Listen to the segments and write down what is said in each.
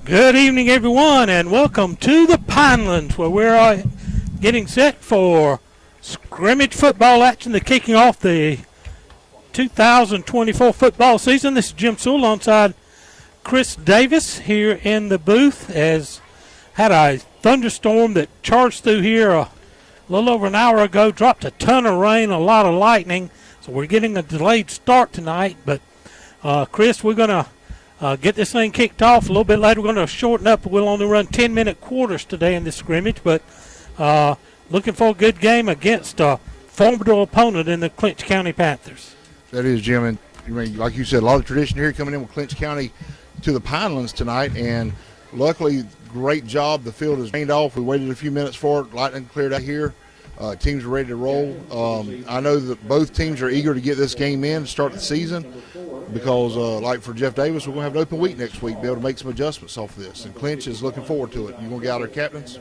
Good evening, everyone, and welcome to the Pinelands, where we're getting set for scrimmage football action. The kicking off the 2024 football season. This is Jim Sewell alongside Chris Davis here in the booth. As had a thunderstorm that charged through here a little over an hour ago, dropped a ton of rain, a lot of lightning, so we're getting a delayed start tonight. But Chris, we're going to get this thing kicked off a little bit later. We're going to shorten up. We'll only run 10-minute quarters today in this scrimmage, but looking for a good game against a formidable opponent in the Clinch County Panthers. That is, Jim, and like you said, a lot of tradition here coming in with Clinch County to the Pinelands tonight, and luckily, great job. The field is rained off. We waited a few minutes for it. Lightning cleared out here. Teams are ready to roll. I know that both teams are eager to get this game in to start the season because, like for Jeff Davis, we're going to have an open week next week, be able to make some adjustments off of this. And Clinch is looking forward to it. You going to get out our captains?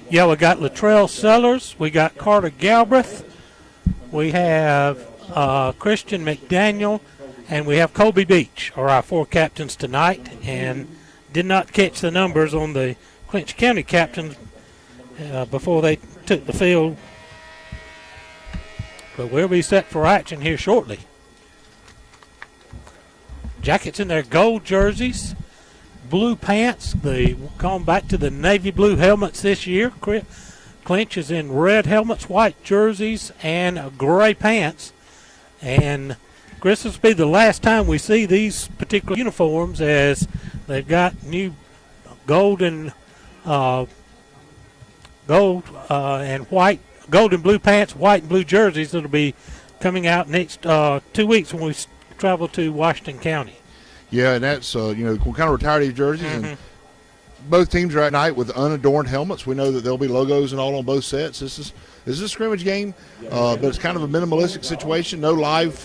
Yeah, we got Latrell Sellers. We got Carter Galbraith. We have Christian McDaniel. And we have Colby Beach are our four captains tonight. And did not catch the numbers on the Clinch County captains before they took the field. But we'll be set for action here shortly. Jackets in their gold jerseys, blue pants. They've gone back to the navy blue helmets this year. Clinch is in red helmets, white jerseys, and gray pants. And Chris, this will be the last time we see these particular uniforms, as they've got new gold and white, gold and blue pants, white and blue jerseys that'll be coming out next 2 weeks when we travel to Washington County. Yeah, and that's, we kind of retired these jerseys. Mm-hmm. And both teams are at night with unadorned helmets. We know that there'll be logos and all on both sets. This is a scrimmage game, but it's kind of a minimalistic situation. No live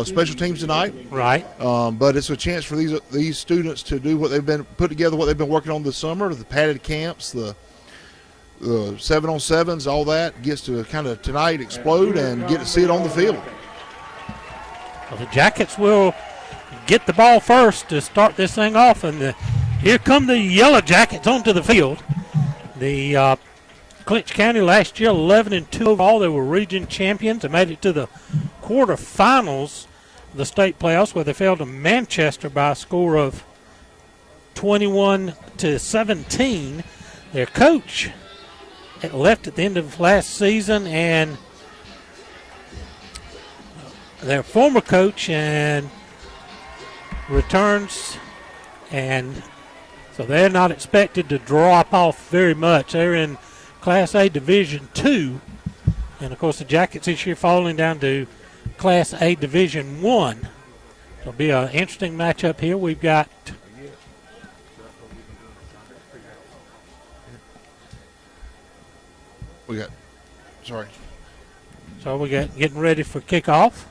special teams tonight. Right. But it's a chance for these students to do what they've been working on this summer, the padded camps, the 7-on-7s, all that gets to kind of tonight explode and get to see it on the field. Well, the Jackets will get the ball first to start this thing off, and here come the Yellow Jackets onto the field. The Clinch County last year 11-2 overall. They were region champions. They made it to the quarterfinals of the state playoffs, where they fell to Manchester by a score of 21-17. Their coach left at the end of last season, and their former coach and returns, and so they're not expected to drop off very much. They're in Class A Division II, and of course the Jackets this year falling down to Class A Division I. It'll be an interesting matchup here. We've got getting ready for kickoff.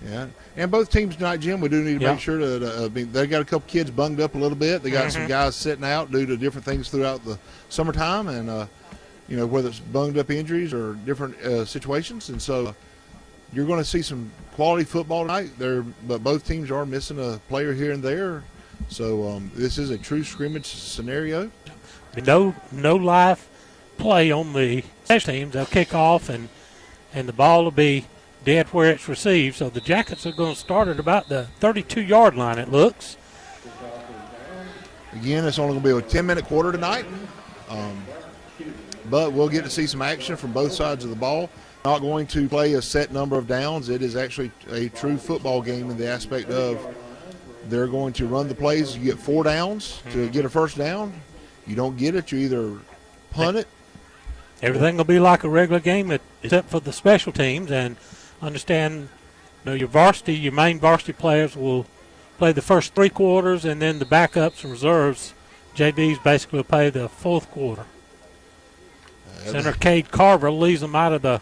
Yeah, and both teams tonight, Jim, we do need to make sure that they got a couple kids bunged up a little bit. They got some guys sitting out due to different things throughout the summertime, and whether it's bunged up injuries or different situations. And so you're going to see some quality football tonight. But both teams are missing a player here and there. So this is a true scrimmage scenario. No live play on the special teams. They'll kick off, and the ball will be dead where it's received. So the Jackets are going to start at about the 32-yard line, it looks. Again, it's only going to be a 10-minute quarter tonight. But we'll get to see some action from both sides of the ball. Not going to play a set number of downs. It is actually a true football game in the aspect of they're going to run the plays. You get 4 downs to get a first down. You don't get it, you either punt it. Everything will be like a regular game except for the special teams. And understand, your main varsity players will play the first 3 quarters, and then the backups and reserves, JVs, basically will play the 4th quarter. Center Cade Carver leaves them out of the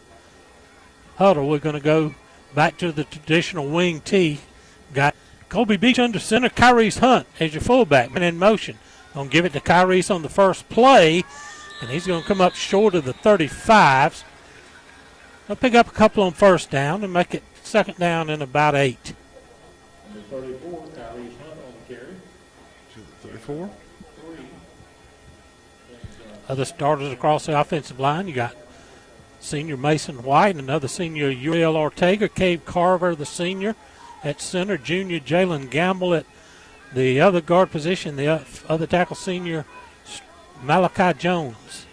huddle. We're going to go back to the traditional wing tee. Got Colby Beach under center, Kyrese Hunt as your fullback, man in motion. Going to give it to Kyrese on the first play, and he's going to come up short of the 35s. They'll pick up a couple on first down and make it second down and about 8. 34, Kyrese Hunt on the carry. 34? other starters across the offensive line. You got senior Mason White and another senior Uriel Ortega, Cave Carver, the senior at center, junior Jalen Gamble at the other guard position, the other tackle senior Malachi Jones.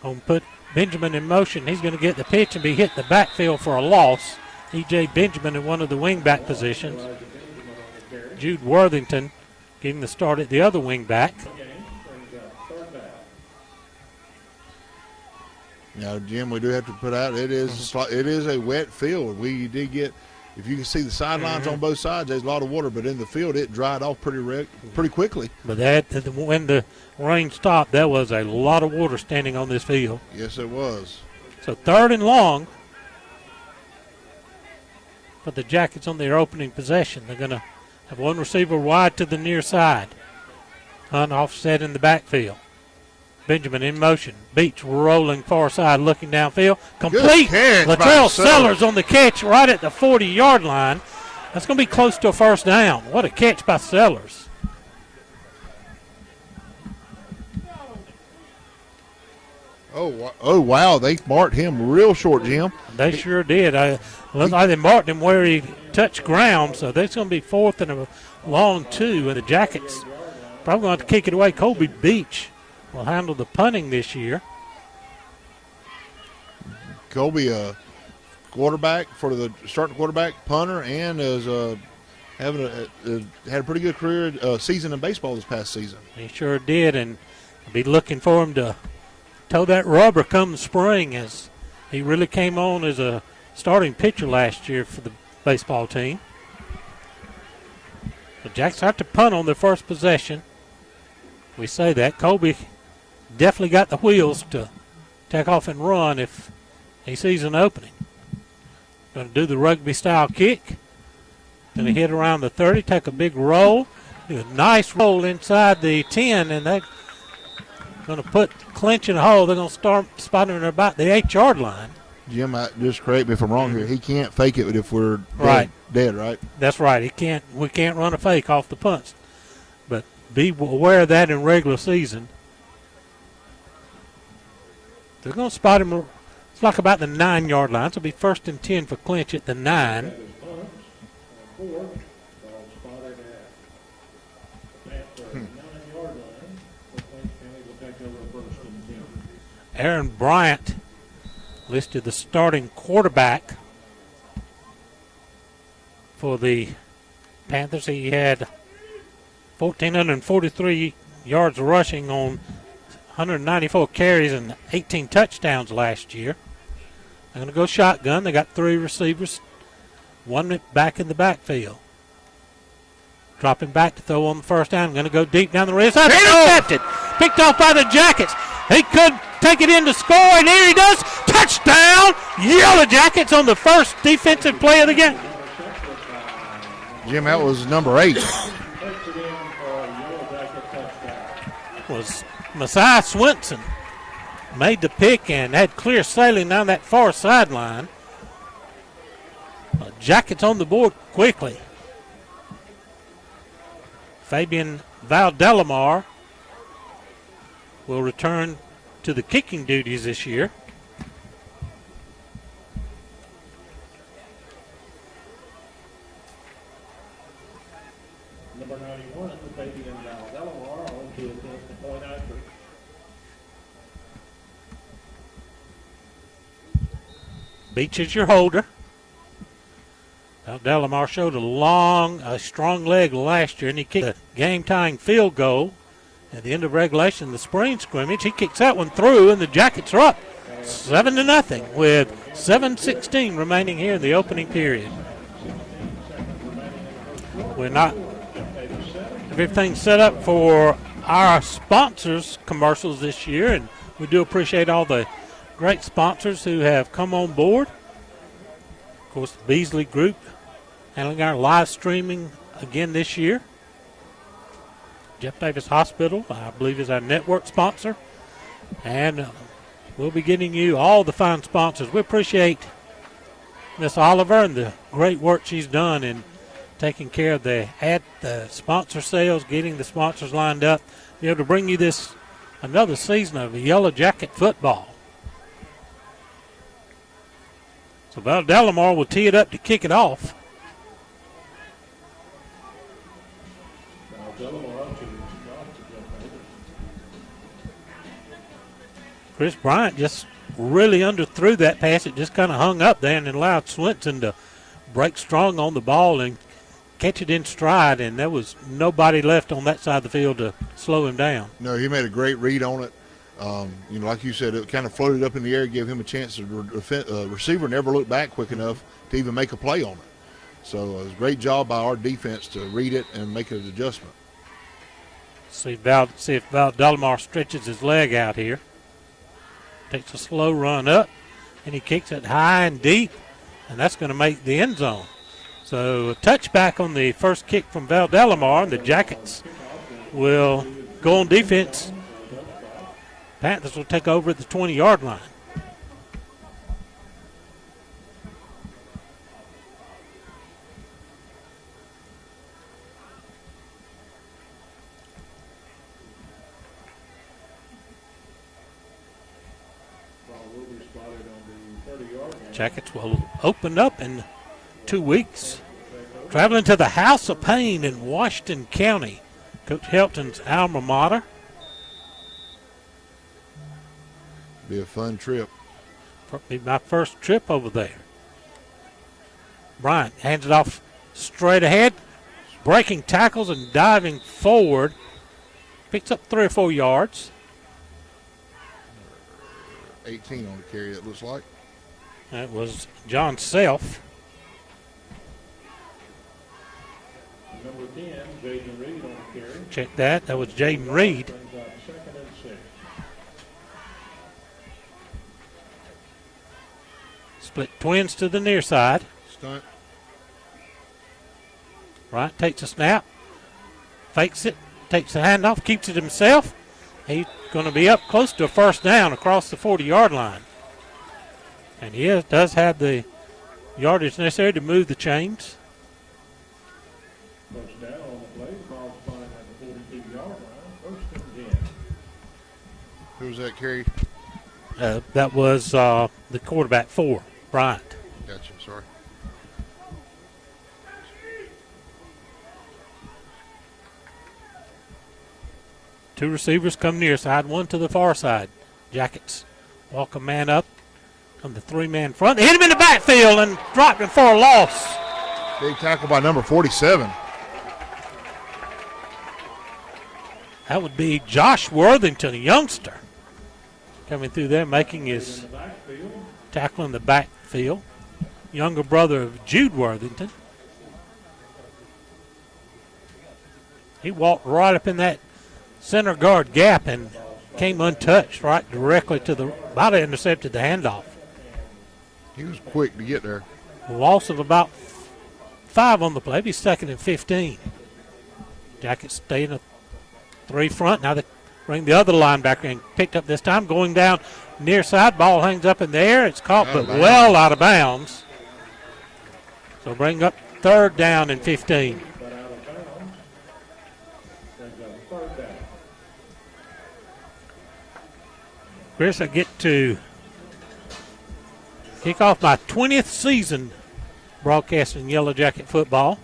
Going to put Benjamin in motion. He's going to get the pitch and be hit in the backfield for a loss. E.J. Benjamin in one of the wingback positions. Jude Worthington getting the start at the other wingback. Now, Jim, we do have to put out it is a wet field. We did get, if you can see the sidelines on both sides, there's a lot of water, but in the field it dried off pretty quickly. But when the rain stopped, there was a lot of water standing on this field. Yes, it was. So 3rd and long for the Jackets on their opening possession. They're going to have one receiver wide to the near side. Hunt offset in the backfield. Benjamin in motion. Beach rolling far side, looking downfield. Complete. Latrell Sellers on the catch right at the 40-yard line. That's going to be close to a first down. What a catch by Sellers. Oh, wow. They marked him real short, Jim. They sure did. Looked like they marked him where he touched ground, so that's going to be 4th and a long 2, and the Jackets probably going to have to kick it away. Colby Beach will handle the punting this year. Colby, quarterback for the starting quarterback, punter, and is had a pretty good career season in baseball this past season. He sure did, and I'll be looking for him to toe that rubber come spring, as he really came on as a starting pitcher last year for the baseball team. The Jacks have to punt on their first possession. We say that. Colby definitely got the wheels to take off and run if he sees an opening. Going to do the rugby-style kick. Going to hit around the 30, take a big roll. Do a nice roll inside the 10, and they're going to put Clinch in a hole. They're going to start spotting her about the 8-yard line. Jim, just correct me if I'm wrong here. He can't fake it if we're dead, right? That's right. We can't run a fake off the punts. But be aware of that in regular season. They're going to spot him. It's like about the 9-yard line. So it'll be 1st and 10 for Clinch at the 9. Aaron Bryant listed the starting quarterback for the Panthers. He had 1,443 yards rushing on 194 carries and 18 touchdowns last year. They're going to go shotgun. They got 3 receivers, 1 back in the backfield. Dropping back to throw on the first down. Going to go deep down the wrist. Intercepted. Picked off by the Jackets. He could take it in to score, and here he does. Touchdown! Yellow Jackets on the first defensive play of the game. Jim, that was number 8. Was Messiah Swinson. Made the pick and had clear sailing down that far sideline. Jackets on the board quickly. Fabian Valdelamar will return to the kicking duties this year. Number 91, Fabian Valdelamar, on to attempt the point after. Beach is your holder. Valdelamar showed a strong leg last year, and he kicked a game-tying field goal at the end of regulation, the spring scrimmage. He kicks that one through, and the Jackets are up 7-0 with 7:16 remaining here in the opening period. We're not everything set up for our sponsors commercials this year, and we do appreciate all the great sponsors who have come on board. Of course, the Beasley Group handling our live streaming again this year. Jeff Davis Hospital, I believe, is our network sponsor. And we'll be getting you all the fine sponsors. We appreciate Miss Oliver and the great work she's done in taking care of the sponsor sales, getting the sponsors lined up, be able to bring you another season of Yellow Jacket football. So Val Delamar will tee it up to kick it off. Chris Bryant just really underthrew that pass. It just kind of hung up there and allowed Swinton to break strong on the ball and catch it in stride, and there was nobody left on that side of the field to slow him down. No, he made a great read on it. Like you said, it kind of floated up in the air, gave him a chance. The receiver never looked back quick enough to even make a play on it. So it was a great job by our defense to read it and make an adjustment. See if Val Delamar stretches his leg out here. Takes a slow run up, and he kicks it high and deep, and that's going to make the end zone. So a touchback on the first kick from Val Delamar, and the Jackets will go on defense. Panthers will take over at the 20-yard line. Jackets will open up in 2 weeks. Traveling to the House of Pain in Washington County, Coach Helton's alma mater. Be a fun trip. Be my first trip over there. Bryant hands it off straight ahead, breaking tackles and diving forward. Picks up 3 or 4 yards. 18 on the carry, it looks like. That was John Self. Number 10, Jaden Reed on the carry. Check that. That was Jaden Reed. Brings up 2nd and 6. Split twins to the near side. Stunt. Bryant takes a snap, fakes it, takes the handoff, keeps it himself. He's going to be up close to a first down across the 40-yard line. And he does have the yardage necessary to move the chains. First down on the play, ball flying at the 42-yard line, 1st and 10. Who was that carry? That was the quarterback for Bryant. Gotcha, sorry. Two receivers come near side, one to the far side. Jackets walk a man up on the 3-man front. They hit him in the backfield and dropped him for a loss. Big tackle by number 47. That would be Josh Worthington, a youngster, coming through there, making his tackle in the backfield. Younger brother of Jude Worthington. He walked right up in that center guard gap and came untouched right directly to about intercepted the handoff. He was quick to get there. A loss of about 5 on the play. He's 2nd and 15. Jackets stay in a 3 front. Now they bring the other linebacker and picked up this time. Going down near side. Ball hangs up in the air. It's caught but well out of bounds. So bring up 3rd down and 15. But out of bounds. Brings up 3rd down. Chris, I get to kick off my 20th season broadcasting Yellow Jacket football.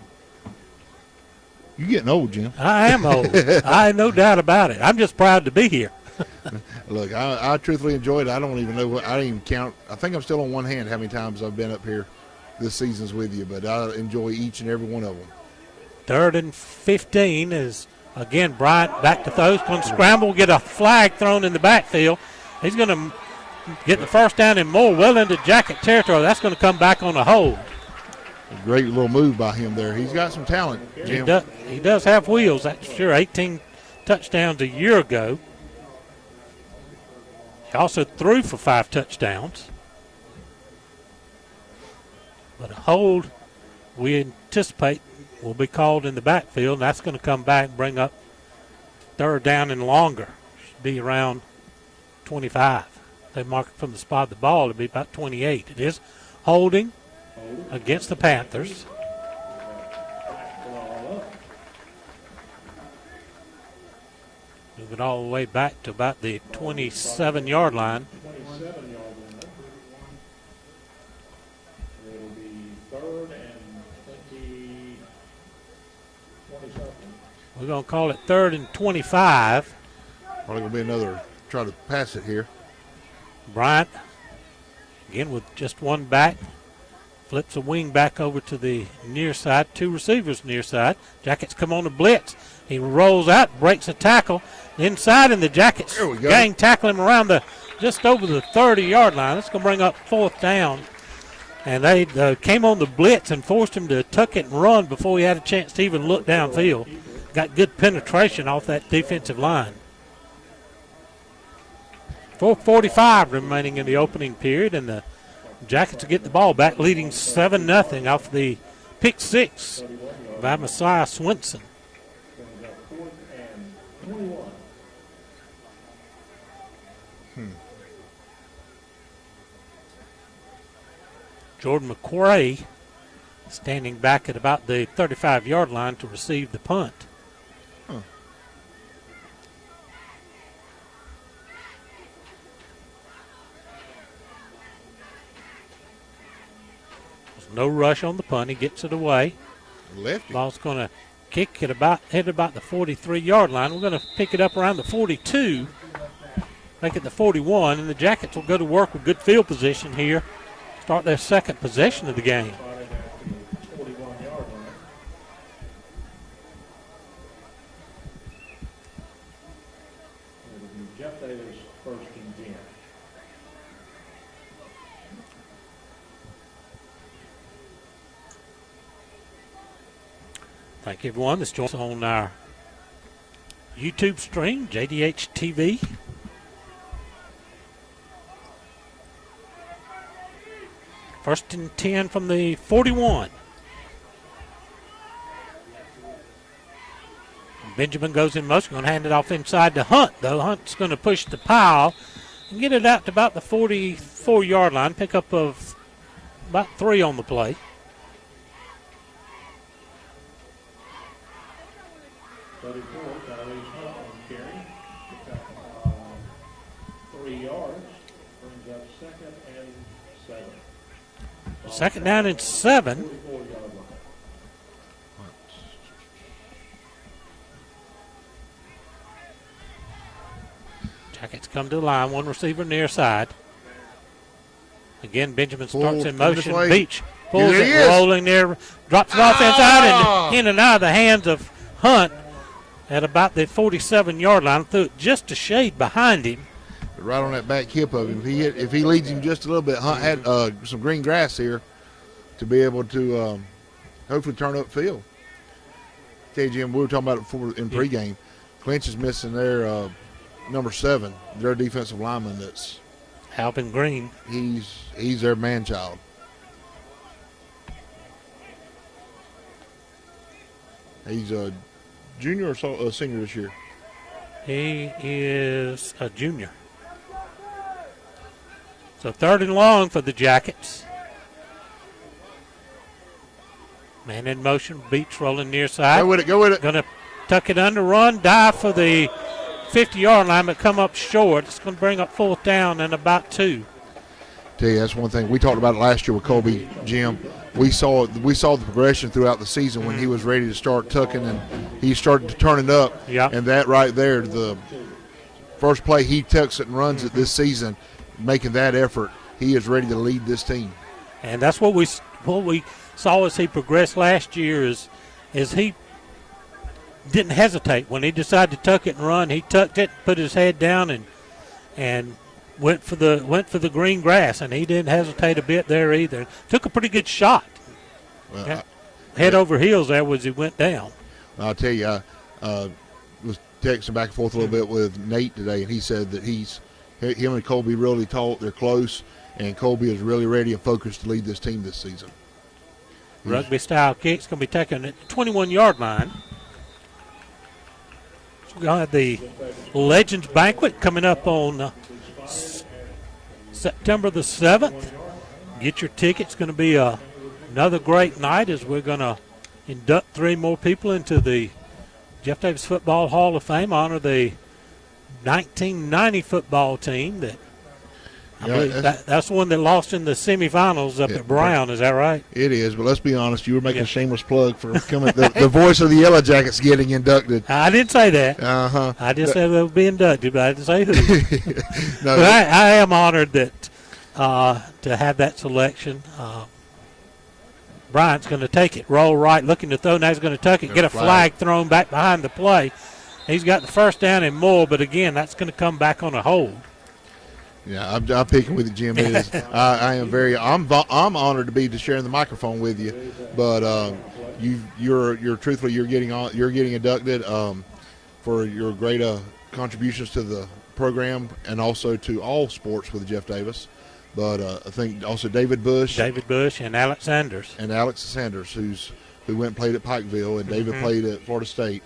You're getting old, Jim. I am old. I have no doubt about it. I'm just proud to be here. Look, I truthfully enjoyed it. I don't even know I didn't even count. I think I'm still on one hand how many times I've been up here this season's with you, but I enjoy each and every one of them. 3rd and 15 is, again, Bryant back to throw. He's going to scramble, get a flag thrown in the backfield. He's going to get the first down and more well into Jacket territory. That's going to come back on a hold. A great little move by him there. He's got some talent, Jim. He does have wheels, that's sure. 18 touchdowns a year ago. He also threw for 5 touchdowns. But a hold we anticipate will be called in the backfield, and that's going to come back and bring up 3rd down and longer. Should be around 25. They mark it from the spot of the ball. It'll be about 28. It is holding against the Panthers. Move it all the way back to about the 27-yard line. 27-yard line. It'll be 3rd and 20-something. We're going to call it 3rd and 25. Probably going to be another try to pass it here. Bryant, again with just one back, flips a wing back over to the near side. 2 receivers near side. Jackets come on the blitz. He rolls out, breaks a tackle. Inside, and the Jackets gang tackle him around just over the 30-yard line. That's going to bring up 4th down. And they came on the blitz and forced him to tuck it and run before he had a chance to even look downfield. Got good penetration off that defensive line. 4:45 remaining in the opening period, and the Jackets get the ball back, leading 7-0 off the pick 6 by Messiah Swinson. Jordan McQuarrie standing back at about the 35-yard line to receive the punt. There's no rush on the punt. He gets it away. Lefty. Ball's going to kick it about the 43-yard line. We're going to pick it up around the 42, make it the 41, and the Jackets will go to work with good field position here. Start their second possession of the game. 41-yard line. It'll be Jeff Davis 1st and 10. Thank you, everyone that's joined us on our YouTube stream, JDH TV. First and 10 from the 41. Benjamin goes in motion, going to hand it off inside to Hunt, though. Hunt's going to push the pile and get it out to about the 44-yard line, pick up of about 3 on the play. Tyrese Hunt on carry. Picked up 3 yards. Brings up 2nd and 7. 2nd down and 7. 44-yard line. Jackets come to the line, 1 receiver near side. Again, Benjamin starts in motion. Beach pulls it, rolling there, drops it off inside and in and out of the hands of Hunt at about the 47-yard line. Threw it just a shade behind him. Right on that back hip of him. If he leads him just a little bit, Hunt had some green grass here to be able to hopefully turn up field. Okay, Jim, we were talking about it before in pregame. Clinch is missing their number 7, their defensive lineman. That's Alvin Green. He's their man child. He's a junior or senior this year? He is a junior. So 3rd and long for the Jackets. Man in motion, Beach rolling near side. Go with it. Going to tuck it under, run, dive for the 50-yard line, but come up short. It's going to bring up 4th down and about 2. Tell you, that's one thing. We talked about it last year with Colby, Jim. We saw the progression throughout the season when he was ready to start tucking and he started to turn it up. Yep. And that right there, the first play he tucks it and runs it this season, making that effort, he is ready to lead this team. And that's what we saw as he progressed last year is he didn't hesitate. When he decided to tuck it and run, he tucked it, put his head down and went for the green grass, and he didn't hesitate a bit there either. Took a pretty good shot. Well, head over heels there as he went down. I'll tell you, I was texting back and forth a little bit with Nate today, and he said that him and Colby really talk. They're close, and Colby is really ready and focused to lead this team this season. Rugby-style kick's going to be taken at the 21-yard line. So we're going to have the Legends Banquet coming up on September the 7th. Get your tickets. It's going to be another great night as we're going to induct 3 more people into the Jeff Davis Football Hall of Fame, honor the 1990 football team that I Yeah, believe that's the one that lost in the semifinals up at Brown. Is that right? It is, but let's be honest. You were making a shameless plug for coming. The voice of the Yellow Jackets getting inducted. I didn't say that. Uh-huh. I just said they'll be inducted, but I didn't say who. No, But I am honored that to have that selection. Bryant's going to take it, roll right, looking to throw. Now he's going to tuck it, get a flag thrown back behind the play. He's got the first down and more, but again, that's going to come back on a hold. Yeah, I'm picking with you, Jim. It is. I am very. I'm honored to be sharing the microphone with you, but you're truthfully you're getting inducted for your great contributions to the program and also to all sports with Jeff Davis. But I think also David Bush, and Alex Sanders, who went and played at Pikeville, and David played at Florida State.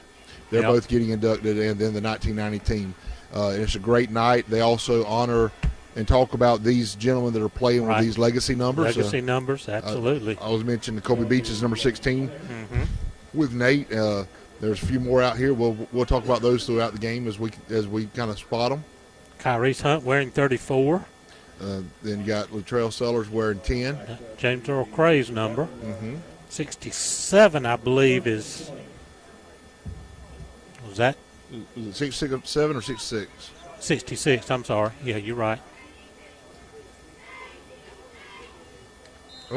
They're both getting inducted, and then the 1990 team. And it's a great night. They also honor and talk about these gentlemen that are playing with these legacy numbers. Legacy numbers, absolutely. I was mentioning Kobe Beach is number 16 with Nate. There's a few more out here. We'll talk about those throughout the game as we kind of spot them. Kyrese Hunt wearing 34. Then you got Latrell Sellers wearing 10. James Earl Cray's number. 67, I believe, was that? Was it 67 or 66? 66, I'm sorry. Yeah, you're right.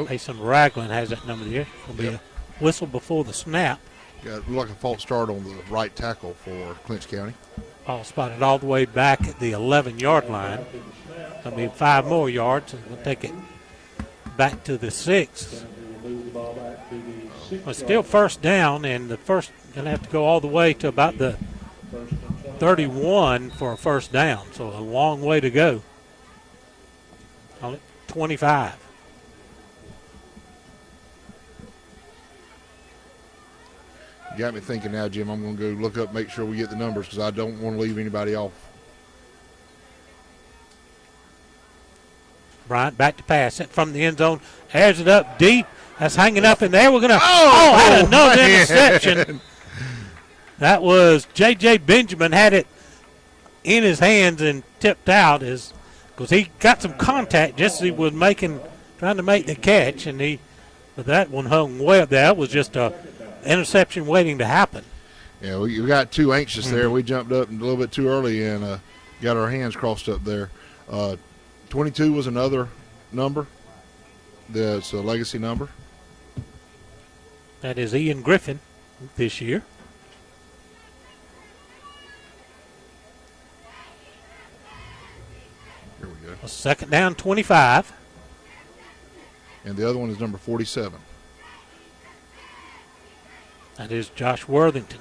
Mason Ragland has that number there. It'll be a whistle before the snap. Got like a false start on the right tackle for Clinch County. Ball spotted all the way back at the 11-yard line. That'll be 5 more yards, and we'll take it back to the 6. Well, still first down, and the first going to have to go all the way to about the 31 for a first down, so a long way to go. Only 25. You got me thinking now, Jim. I'm going to go look up, make sure we get the numbers because I don't want to leave anybody off. Bryant back to pass it from the end zone. Airs it up deep. That's hanging up in there. We're going to had another interception. That was J.J. Benjamin had it in his hands and tipped out because he got some contact just as he was trying to make the catch, but that one hung way up there. That was just a interception waiting to happen. Yeah, we got too anxious there. We jumped up a little bit too early and got our hands crossed up there. 22 was another number. That's a legacy number. That is Ian Griffin this year. Here we go. A second down, 25. And the other one is number 47. That is Josh Worthington.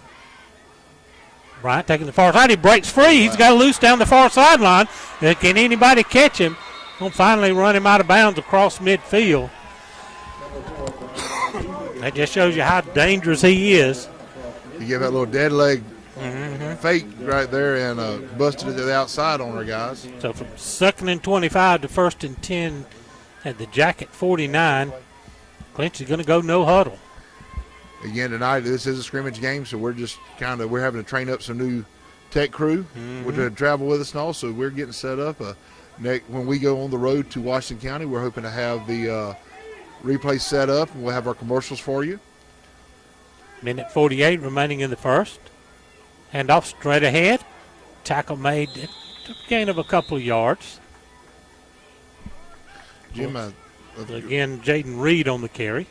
Bryant taking the far side. He breaks free. He's got loose down the far sideline. Can anybody catch him? We'll finally run him out of bounds across midfield. That just shows you how dangerous he is. He gave that little dead leg fake right there and busted it to the outside on our guys. So from 2nd and 25 to 1st and 10 at the Jacket 49, Clinch is going to go no huddle. Again, tonight, this is a scrimmage game, so we're just we're having to train up some new tech crew to travel with us and all, so we're getting set up. When we go on the road to Washington County, we're hoping to have the replay set up, and we'll have our commercials for you. Minute 48 remaining in the first. Handoff straight ahead. Tackle made. Took a gain of a couple of yards. Jim, again, Jaden Reed on the carry.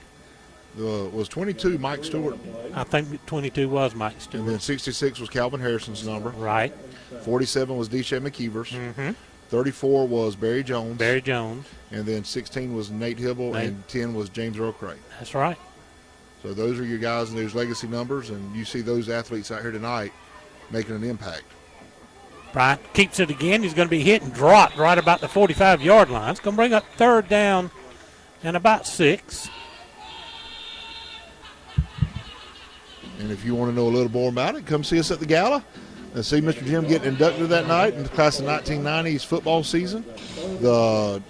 Was 22 Mike Stewart? I think 22 was Mike Stewart. And then 66 was Calvin Harrison's number. Right. 47 was Deshae McKeever's. 34 was Barry Jones. And then 16 was Nate Hibble, and 10 was James Earl Cray. That's right. So those are your guys and those legacy numbers, and you see those athletes out here tonight making an impact. Bryant keeps it again. He's going to be hit and dropped right about the 45-yard line. It's going to bring up 3rd down and about 6. And if you want to know a little more about it, come see us at the gala and see Mr. Jim getting inducted that night in the class of 1990s football season. The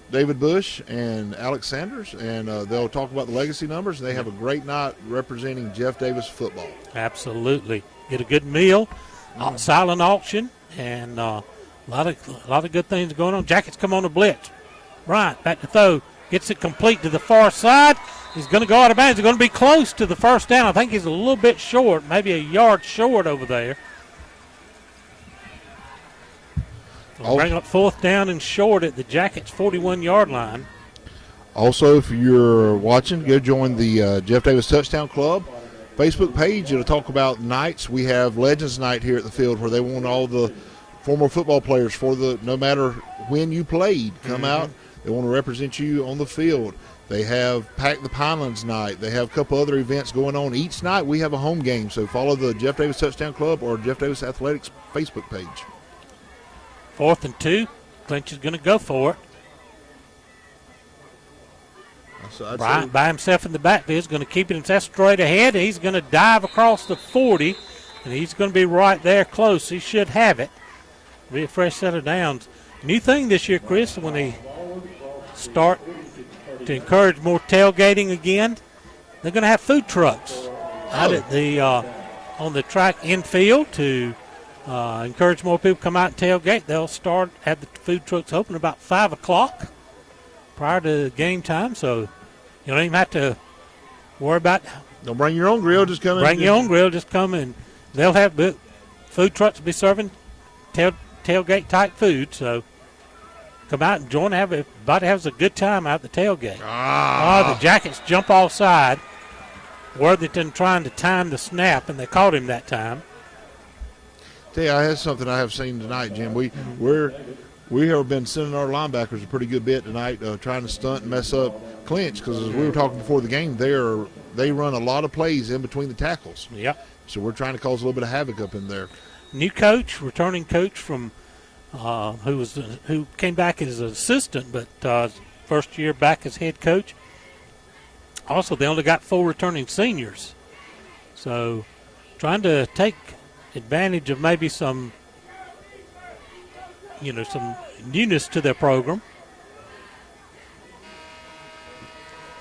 David Bush and Alex Sanders, and they'll talk about the legacy numbers. They have a great night representing Jeff Davis football. Absolutely. Get a good meal, silent auction, and a lot of good things going on. Jackets come on the blitz. Bryant back to throw. Gets it complete to the far side. He's going to go out of bounds. He's going to be close to the first down. I think he's a little bit short, maybe a yard short over there. We'll bring up 4th down and short at the Jackets' 41-yard line. Also, if you're watching, go join the Jeff Davis Touchdown Club Facebook page. It'll talk about nights. We have Legends Night here at the field where they want all the former football players no matter when you played, come out. They want to represent you on the field. They have Pack the Pinelands Night. They have a couple other events going on. Each night we have a home game, so follow the Jeff Davis Touchdown Club or Jeff Davis Athletics Facebook page. 4th and 2. Clinch is going to go for it. Bryant by himself in the backfield is going to keep it himself straight ahead. He's going to dive across the 40, and he's going to be right there close. He should have it. Be a fresh set of downs. New thing this year, Chris, when they start to encourage more tailgating again, they're going to have food trucks out at the on the track infield to encourage more people to come out and tailgate. They'll have the food trucks open about 5 o'clock prior to game time, so you don't even have to worry about. Don't bring your own grill, just come in. Bring your own grill, just come in. They'll have food trucks be serving tailgate type food, so come out and join. Everybody has a good time out at the tailgate. The Jackets jump offside. Worthington trying to time the snap, and they caught him that time. Tell you, I had something I have seen tonight, Jim. We have been sending our linebackers a pretty good bit tonight, trying to stunt and mess up Clinch, because as we were talking before the game, they run a lot of plays in between the tackles. Yep. So we're trying to cause a little bit of havoc up in there. New coach, returning coach from who came back as an assistant, but first year back as head coach. Also, they only got 4 returning seniors, so trying to take advantage of maybe some newness to their program.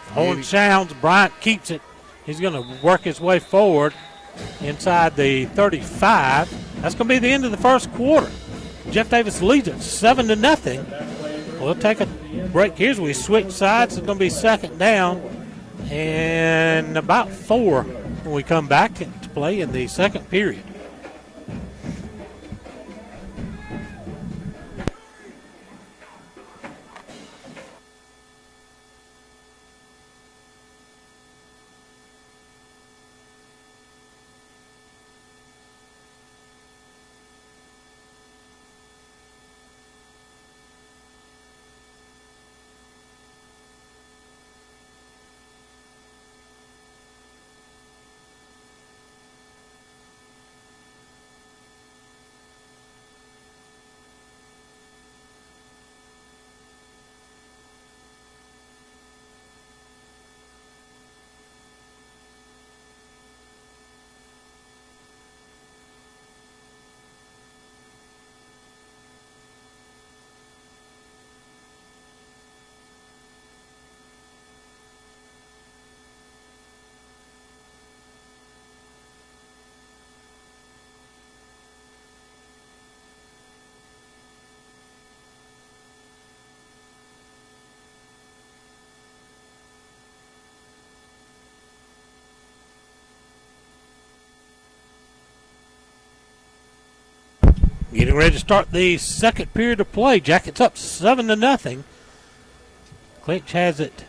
Horn sounds. Bryant keeps it. He's going to work his way forward inside the 35. That's going to be the end of the first quarter. Jeff Davis leads it 7-0. We'll take a break here as we switch sides. It's going to be 2nd down and about 4 when we come back to play in the 2nd period. Getting ready to start the 2nd period of play. Jackets up 7-0. Clinch has it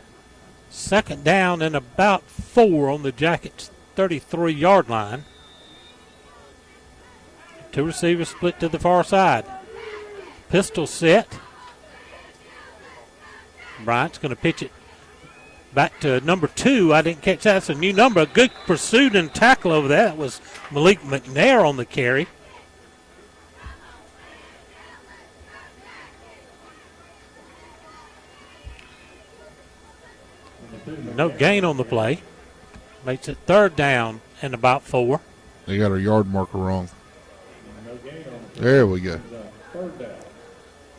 2nd down and about 4 on the Jackets' 33-yard line. 2 receivers split to the far side. Pistol set. Bryant's going to pitch it back to number 2. I didn't catch that. That's a new number. A good pursuit and tackle over there. That was Malik McNair on the carry. No gain on the play. Makes it 3rd down and about 4. They got our yard marker wrong. There we go.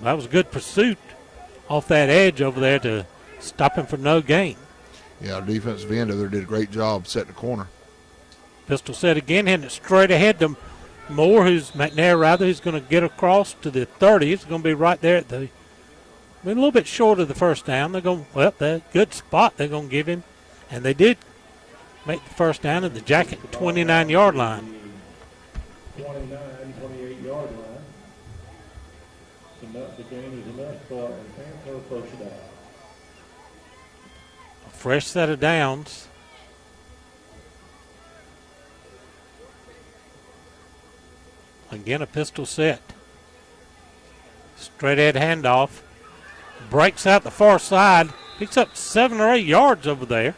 That was a good pursuit off that edge over there to stop him for no gain. Yeah, our defensive end over there did a great job setting the corner. Pistol set again, hitting it straight ahead to Moore, who's going to get across to the 30. It's going to be right there at the, a little bit short of the first down. They're going, good spot they're going to give him. And they did make the first down at the Jacket 29-yard line. 28-yard line. The gain is enough for a Panther first down. A fresh set of downs. Again, a pistol set. Straight ahead handoff. Breaks out the far side. Picks up 7 or 8 yards over there.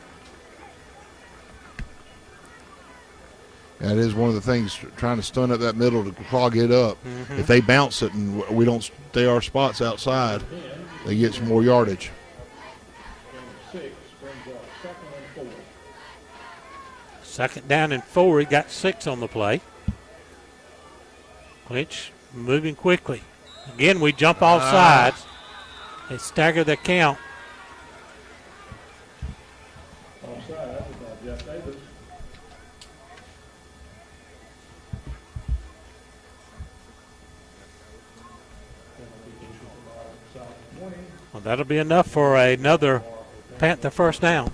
That is one of the things, trying to stun up that middle to clog it up. If they bounce it and we don't stay our spots outside, they get some more yardage. Gain of 6 brings up 2nd and 4. Second down and 4. He got 6 on the play. Clinch moving quickly. Again, we jump off sides. They stagger the count. Offside by Jeff Davis. Well, that'll be enough for another Panther first down.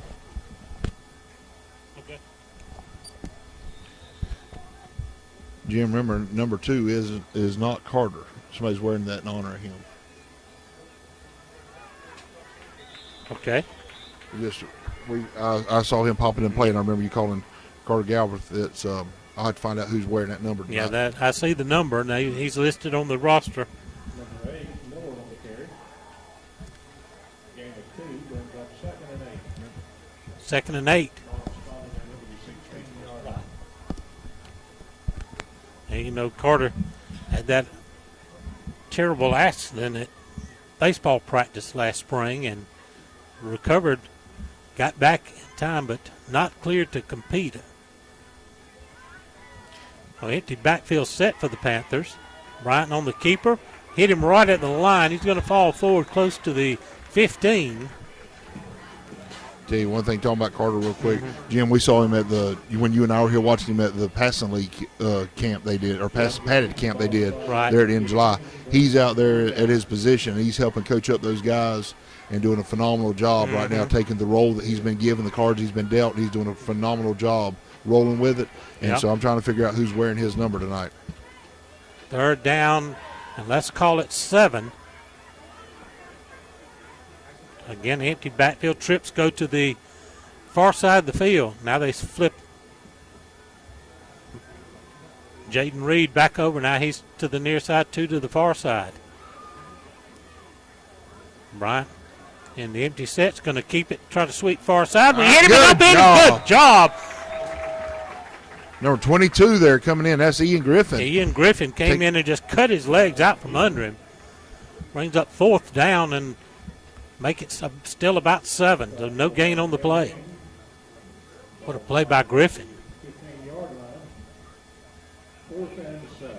Jim, remember, number 2 is not Carter. Somebody's wearing that in honor of him. Okay. I saw him popping in play, and I remember you calling Carter Galbraith. I'll have to find out who's wearing that number tonight. Yeah, I see the number. Now he's listed on the roster. Number 8, Miller on the carry. Gain of 2 brings up 2nd and 8. 2nd and 8. And Carter had that terrible accident at baseball practice last spring and recovered, got back in time, but not cleared to compete. Empty backfield set for the Panthers. Bryant on the keeper. Hit him right at the line. He's going to fall forward close to the 15. Tell you one thing, talking about Carter real quick. Jim, we saw him when you and I were here watching him at the passing league camp they did, or padded camp they did there at the end of July. He's out there at his position. He's helping coach up those guys and doing a phenomenal job right now, taking the role that he's been given, the cards he's been dealt. He's doing a phenomenal job rolling with it. And so I'm trying to figure out who's wearing his number tonight. Third down, and let's call it 7. Again, empty backfield. Trips go to the far side of the field. Now they flip Jaden Reed back over. Now he's to the near side, 2 to the far side. Bryant in the empty set's going to keep it, try to sweep far side. We hit him up in. Good job. Number 22 there coming in. That's Ian Griffin. Ian Griffin came in and just cut his legs out from under him. Brings up 4th down and make it still about 7. So no gain on the play. What a play by Griffin. 15-yard line. 4th and 7.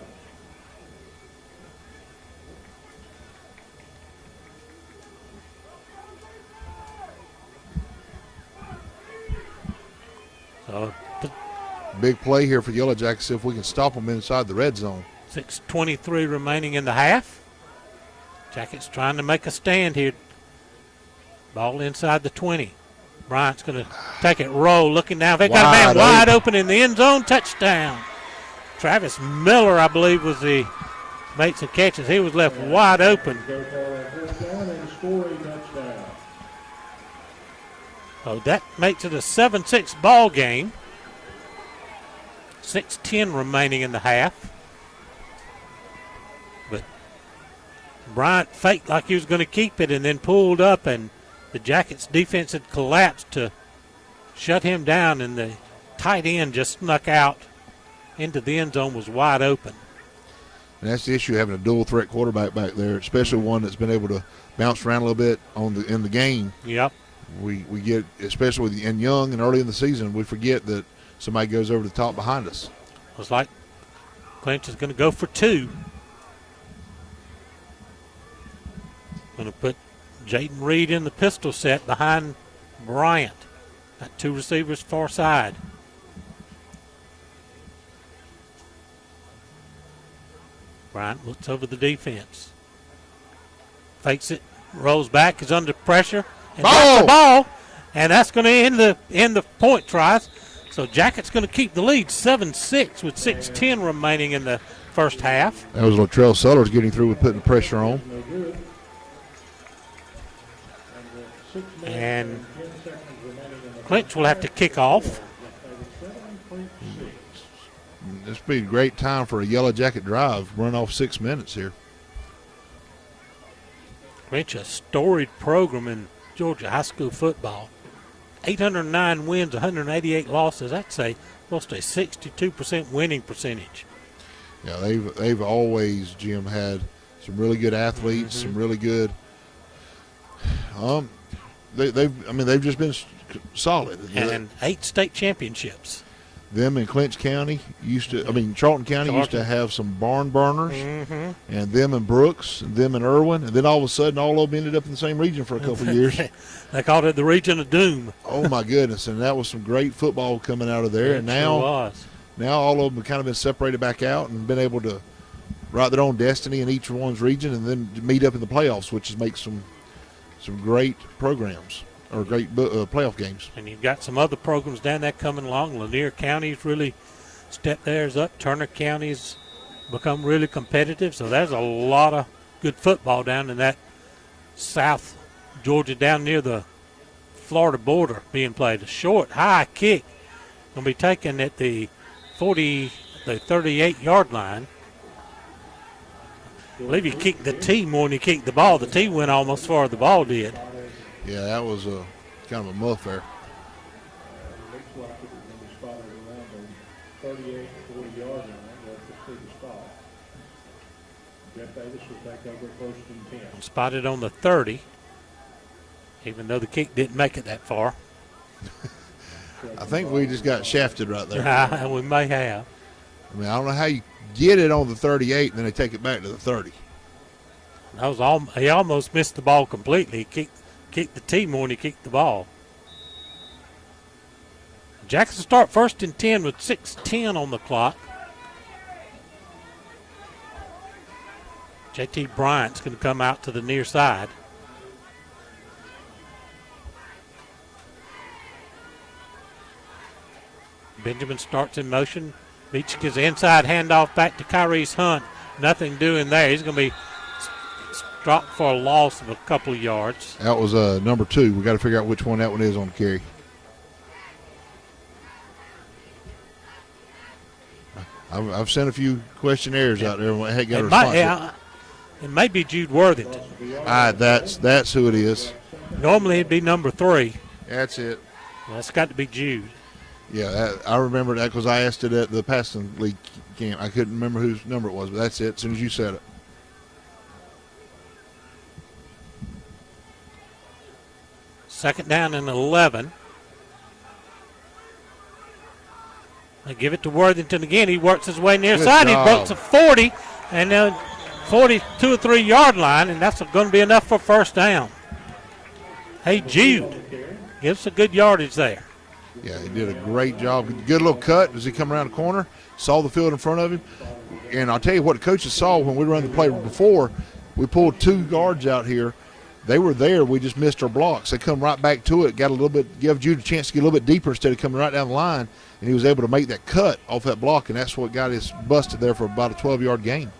So big play here for the Yellow Jackets. See if we can stop them inside the red zone. 6:23 remaining in the half. Jackets trying to make a stand here. Ball inside the 20. Bryant's going to take it, roll, looking down. They got a man wide open in the end zone. Touchdown. Travis Miller, I believe, made some catches. He was left wide open. Go for a 4th down and score a touchdown. So that makes it a 7-6 ball game. 6:10 remaining in the half. But Bryant faked like he was going to keep it and then pulled up, and the Jackets defense had collapsed to shut him down, and the tight end just snuck out into the end zone, was wide open. And that's the issue, having a dual threat quarterback back there, especially one that's been able to bounce around a little bit in the game. Yep. We get, especially in young and early in the season, we forget that somebody goes over the top behind us. Looks like Clinch is going to go for 2. Going to put Jaden Reed in the pistol set behind Bryant. Got 2 receivers far side. Bryant looks over the defense. Fakes it, rolls back, is under pressure, and drops the ball. And that's going to end the point tries. So Jackets going to keep the lead 7-6 with 6:10 remaining in the first half. That was Latrell Sellers getting through with putting the pressure on. And Clinch will have to kick off. This would be a great time for a Yellow Jacket drive. Run off 6 minutes here. Clinch, a storied program in Georgia high school football. 809 wins, 188 losses. That's close to a 62% winning percentage. Yeah, they've always, Jim, had some really good athletes, some really good. They've just been solid. And 8 state championships. Them in Clinch County Charlton County used to have some barn burners, and them in Brooks, and them in Irwin, and then all of a sudden all of them ended up in the same region for a couple of years. They called it the region of doom. Oh my goodness! And that was some great football coming out of there. And now all of them have kind of been separated back out and been able to write their own destiny in each one's region, and then meet up in the playoffs, which makes some great programs. Or great playoff games. And you've got some other programs down there coming along. Lanier County's really stepped theirs up. Turner County's become really competitive. So there's a lot of good football down in that South Georgia, down near the Florida border being played. A short, high kick going to be taken at the 38-yard line. I believe he kicked the tee more than he kicked the ball. The tee went almost as far as the ball did. Yeah, that was kind of a muff there. Looks like it was going to be spotted around the 38 to 40-yard line. That's a big spot. Jeff Davis will take over first and 10. Spotted on the 30, even though the kick didn't make it that far. I think we just got shafted right there. And we may have. I don't know how you get it on the 38 and then they take it back to the 30. He almost missed the ball completely. He kicked the tee more than he kicked the ball. Jackson start first and 10 with 6:10 on the clock. JT Bryant's going to come out to the near side. Benjamin starts in motion. Beach gets inside handoff back to Kyrese Hunt. Nothing doing there. He's going to be dropped for a loss of a couple of yards. That was number 2. We got to figure out which one that one is on the carry. I've sent a few questionnaires out there. I got a response. It may be Jude Worthington. That's who it is. Normally it'd be number 3. That's it. That's got to be Jude. Yeah, I remember that because I asked it at the passing league camp. I couldn't remember whose number it was, but that's it. As soon as you said it. Second down and 11. They give it to Worthington again. He works his way near side. He breaks a 40 and then 42 or 3 yard line, and that's going to be enough for first down. Hey, Jude gives a good yardage there. Yeah, he did a great job. Good little cut as he come around the corner, saw the field in front of him. And I'll tell you what the coaches saw when we ran the play before. We pulled 2 guards out here. They were there. We just missed our blocks. They come right back to it, got a little bit, give Jude a chance to get a little bit deeper instead of coming right down the line. And he was able to make that cut off that block, and that's what got us busted there for about a 12-yard gain.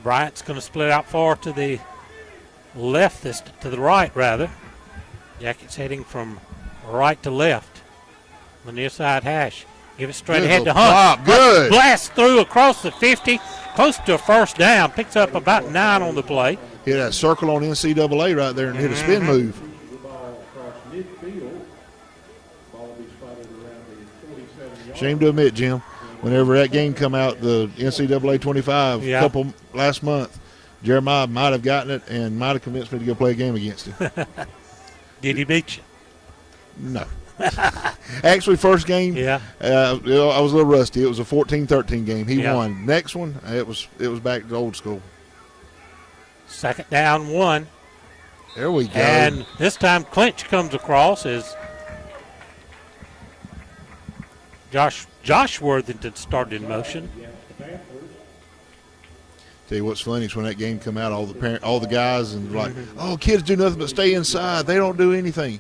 Bryant's going to split out far to the left, to the right, rather. Jackets heading from right to left. The near side hash. Give it straight ahead to Hunt. Good. Blast through across the 50, close to a first down. Picks up about 9 on the play. Hit that circle on NCAA right there and hit a spin move. The ball across midfield. Ball will be spotted around the 47-yard. Shame to admit, Jim, whenever that game come out, the NCAA 25 couple last month, Jeremiah might have gotten it and might have convinced me to go play a game against him. Did he beat you? No. Actually, first game, I was a little rusty. It was a 14-13 game. He won. Next one, it was back to old school. Second down, 1. There we go. And this time Clinch comes across as Josh Worthington started in motion. Tell you what's funny is when that game come out, all the guys and like, oh, kids do nothing but stay inside. They don't do anything.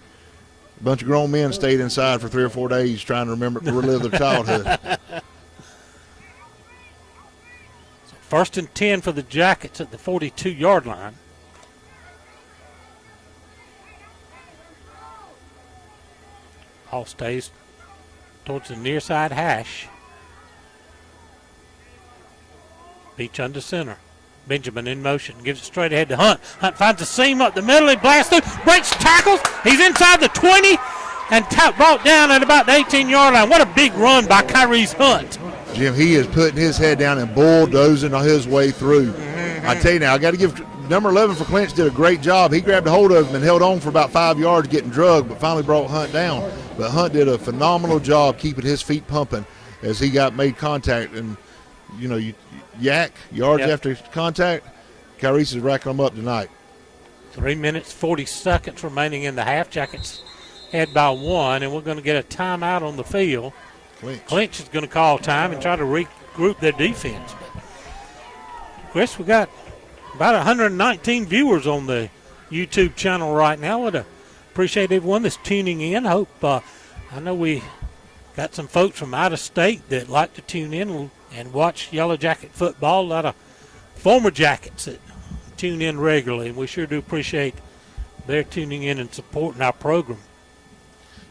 A bunch of grown men stayed inside for 3 or 4 days trying to relive their childhood. First and 10 for the Jackets at the 42-yard line. Ball stays towards the near side hash. Beach under center. Benjamin in motion. Gives it straight ahead to Hunt. Hunt finds a seam up the middle. He blasts through. Breaks tackles. He's inside the 20 and brought down at about the 18-yard line. What a big run by Kyrie's Hunt. Jim, he is putting his head down and bulldozing his way through. I tell you now, I got to give number 11 for Clinch did a great job. He grabbed a hold of him and held on for about 5 yards getting drugged, but finally brought Hunt down. But Hunt did a phenomenal job keeping his feet pumping as he made contact. And, you know, yards after contact, Kyrie's is racking them up tonight. 3 minutes, 40 seconds remaining in the half. Jackets head by 1, and we're going to get a timeout on the field. Clinch is going to call time and try to regroup their defense. But Chris, we got about 119 viewers on the YouTube channel right now. Would appreciate everyone that's tuning in. Hope I know we got some folks from out of state that like to tune in and watch Yellow Jacket football. A lot of former Jackets that tune in regularly, and we sure do appreciate their tuning in and supporting our program.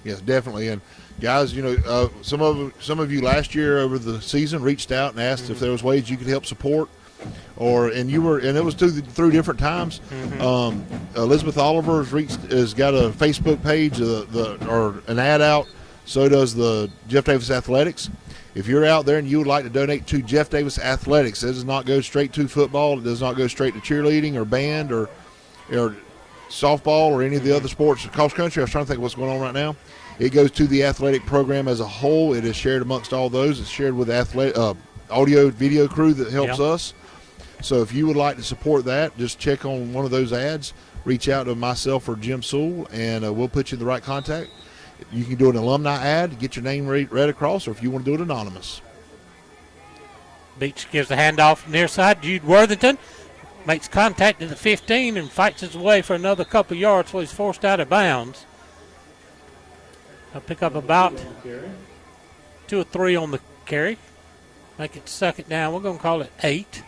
Yes, definitely. And guys, you know, some of you last year over the season reached out and asked if there was ways you could help support, and it was through different times. Elizabeth Oliver has got a Facebook page or an ad out. So does the Jeff Davis Athletics. If you're out there and you would like to donate to Jeff Davis Athletics, it does not go straight to football. It does not go straight to cheerleading or band or softball or any of the other sports. Cross country, I was trying to think of what's going on right now. It goes to the athletic program as a whole. It is shared amongst all those. It's shared with the audio video crew that helps us. So if you would like to support that, just check on one of those ads. Reach out to myself or Jim Sewell, and we'll put you in the right contact. You can do an alumni ad, get your name read across, or if you want to do it anonymous. Beach gives the handoff near side. Jude Worthington makes contact at the 15 and fights his way for another couple yards, so he's forced out of bounds. I'll pick up about 2 or 3 on the carry. Make it second down. We're going to call it 8.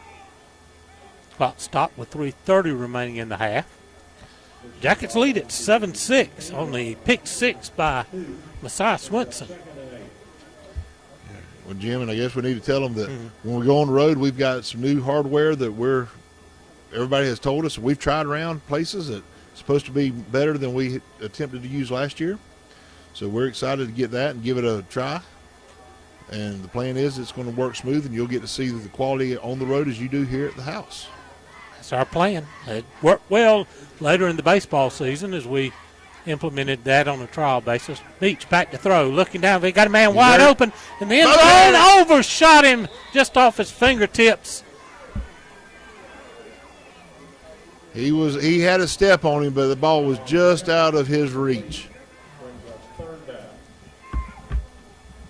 Clock stop with 3:30 remaining in the half. Jackets lead at 7-6 on the pick 6 by Messiah Swinson. Well, Jim, and I guess we need to tell them that when we go on the road, we've got some new hardware that everybody has told us. We've tried around places that it's supposed to be better than we attempted to use last year. So we're excited to get that and give it a try. And the plan is it's going to work smooth, and you'll get to see the quality on the road as you do here at the house. That's our plan. It worked well later in the baseball season as we implemented that on a trial basis. Beach back to throw, looking down. He got a man wide open, and the end zone overshot him just off his fingertips. He had a step on him, but the ball was just out of his reach.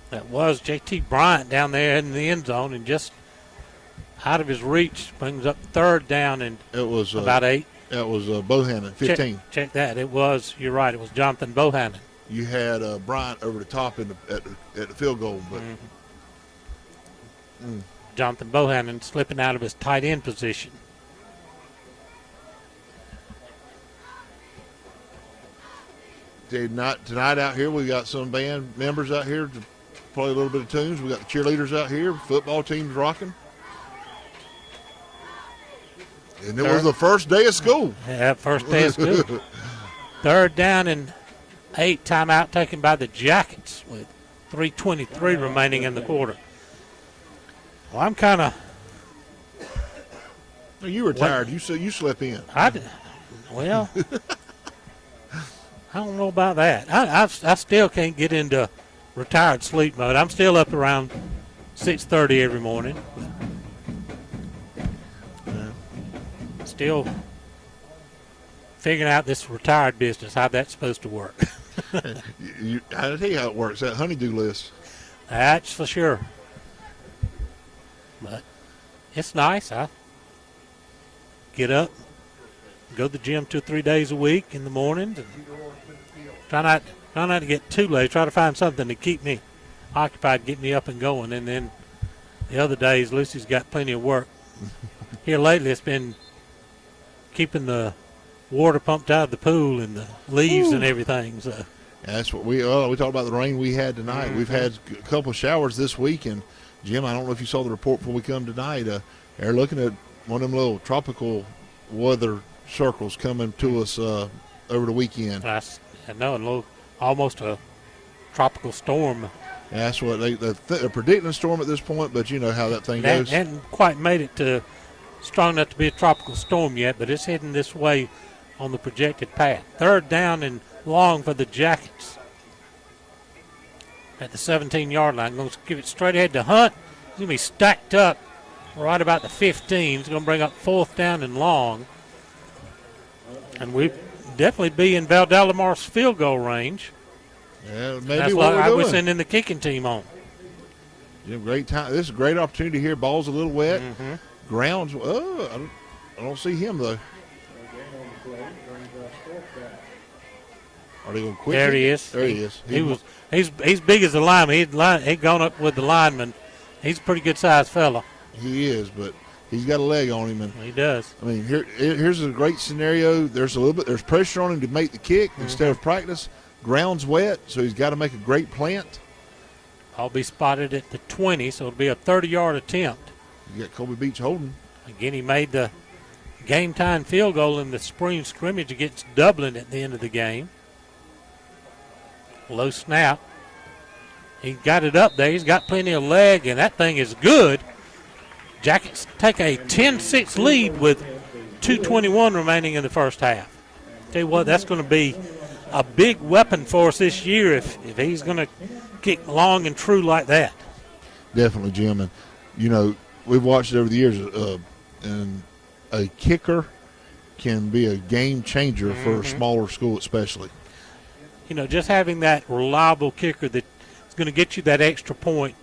That was J.T. Bryant down there in the end zone, and just out of his reach brings up third down and it was about 8. That was Bohannon, 15. Check that. You're right, it was Jonathan Bohannon. You had Bryant over the top at the field goal. But Jonathan Bohannon slipping out of his tight end position. Tonight out here, we got some band members out here to play a little bit of tunes. We got the cheerleaders out here. Football team's rocking. And it was the first day of school. Yeah, first day of school. Third down and 8, timeout taken by the Jackets with 3:23 remaining in the quarter. Well, I'm kind of. You were tired. You slept in. Well, I don't know about that. I still can't get into retired sleep mode. I'm still up around 6:30 every morning. Still figuring out this retired business, how that's supposed to work. I'll tell you how it works, that honey-do list. That's for sure. But it's nice. I get up, go to the gym 2 or 3 days a week in the mornings, and try not to get too late. Try to find something to keep me occupied, get me up and going. And then the other days, Lucy's got plenty of work. Here lately, it's been keeping the water pumped out of the pool and the leaves and everything. So that's what we talked about the rain we had tonight. We've had a couple of showers this week, and Jim, I don't know if you saw the report before we come tonight. They're looking at one of them little tropical weather circles coming to us over the weekend. I know, almost a tropical storm. That's what they're predicting a storm at this point, but you know how that thing goes. Hadn't quite made it to strong enough to be a tropical storm yet, but it's heading this way on the projected path. 3rd down and long for the Jackets at the 17-yard line. Going to give it straight ahead to Hunt. He's going to be stacked up right about the 15. He's going to bring up 4th down and long. And we definitely be in Valdelamar's field goal range. Yeah, maybe that's what why we're we're doing. sending the kicking team on. Great time. This is a great opportunity here. Ball's a little wet. Grounds. I don't see him though. Are they going to quit? There he is. There he is. He's big as a lineman. He'd gone up with the lineman. He's a pretty good sized fella. He is, but he's got a leg on him, and He does. I mean, here's a great scenario. There's pressure on him to make the kick instead of practice. Ground's wet, so he's got to make a great plant. I'll be spotted at the 20, so it'll be a 30-yard attempt. You got Colby Beach holding. Again, he made the game-time field goal in the spring scrimmage against Dublin at the end of the game. Low snap. He got it up there. He's got plenty of leg, and that thing is good. Jackets take a 10-6 lead with 2:21 remaining in the first half. Tell you what, that's going to be a big weapon for us this year if he's going to kick long and true like that. Definitely, Jim. And, you know, we've watched it over the years, and a kicker can be a game changer for a smaller school especially. You know, just having that reliable kicker that's going to get you that extra point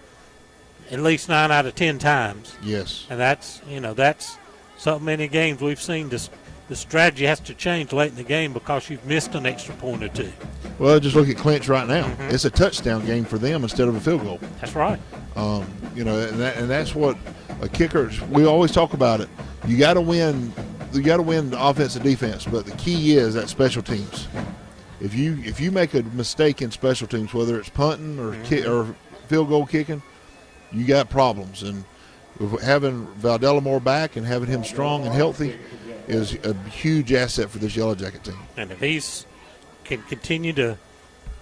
at least 9 out of 10 times. Yes. And that's so many games we've seen the strategy has to change late in the game because you've missed an extra point or two. Well, just look at Clinch right now. It's a touchdown game for them instead of a field goal. That's right. You know, and that's what a kicker. We always talk about it. You got to win. You got to win the offense and defense, but the key is that special teams. If you make a mistake in special teams, whether it's punting or or field goal kicking, you got problems. And having Valdelamore back and having him strong and healthy is a huge asset for this Yellow Jacket team. And if he's can continue to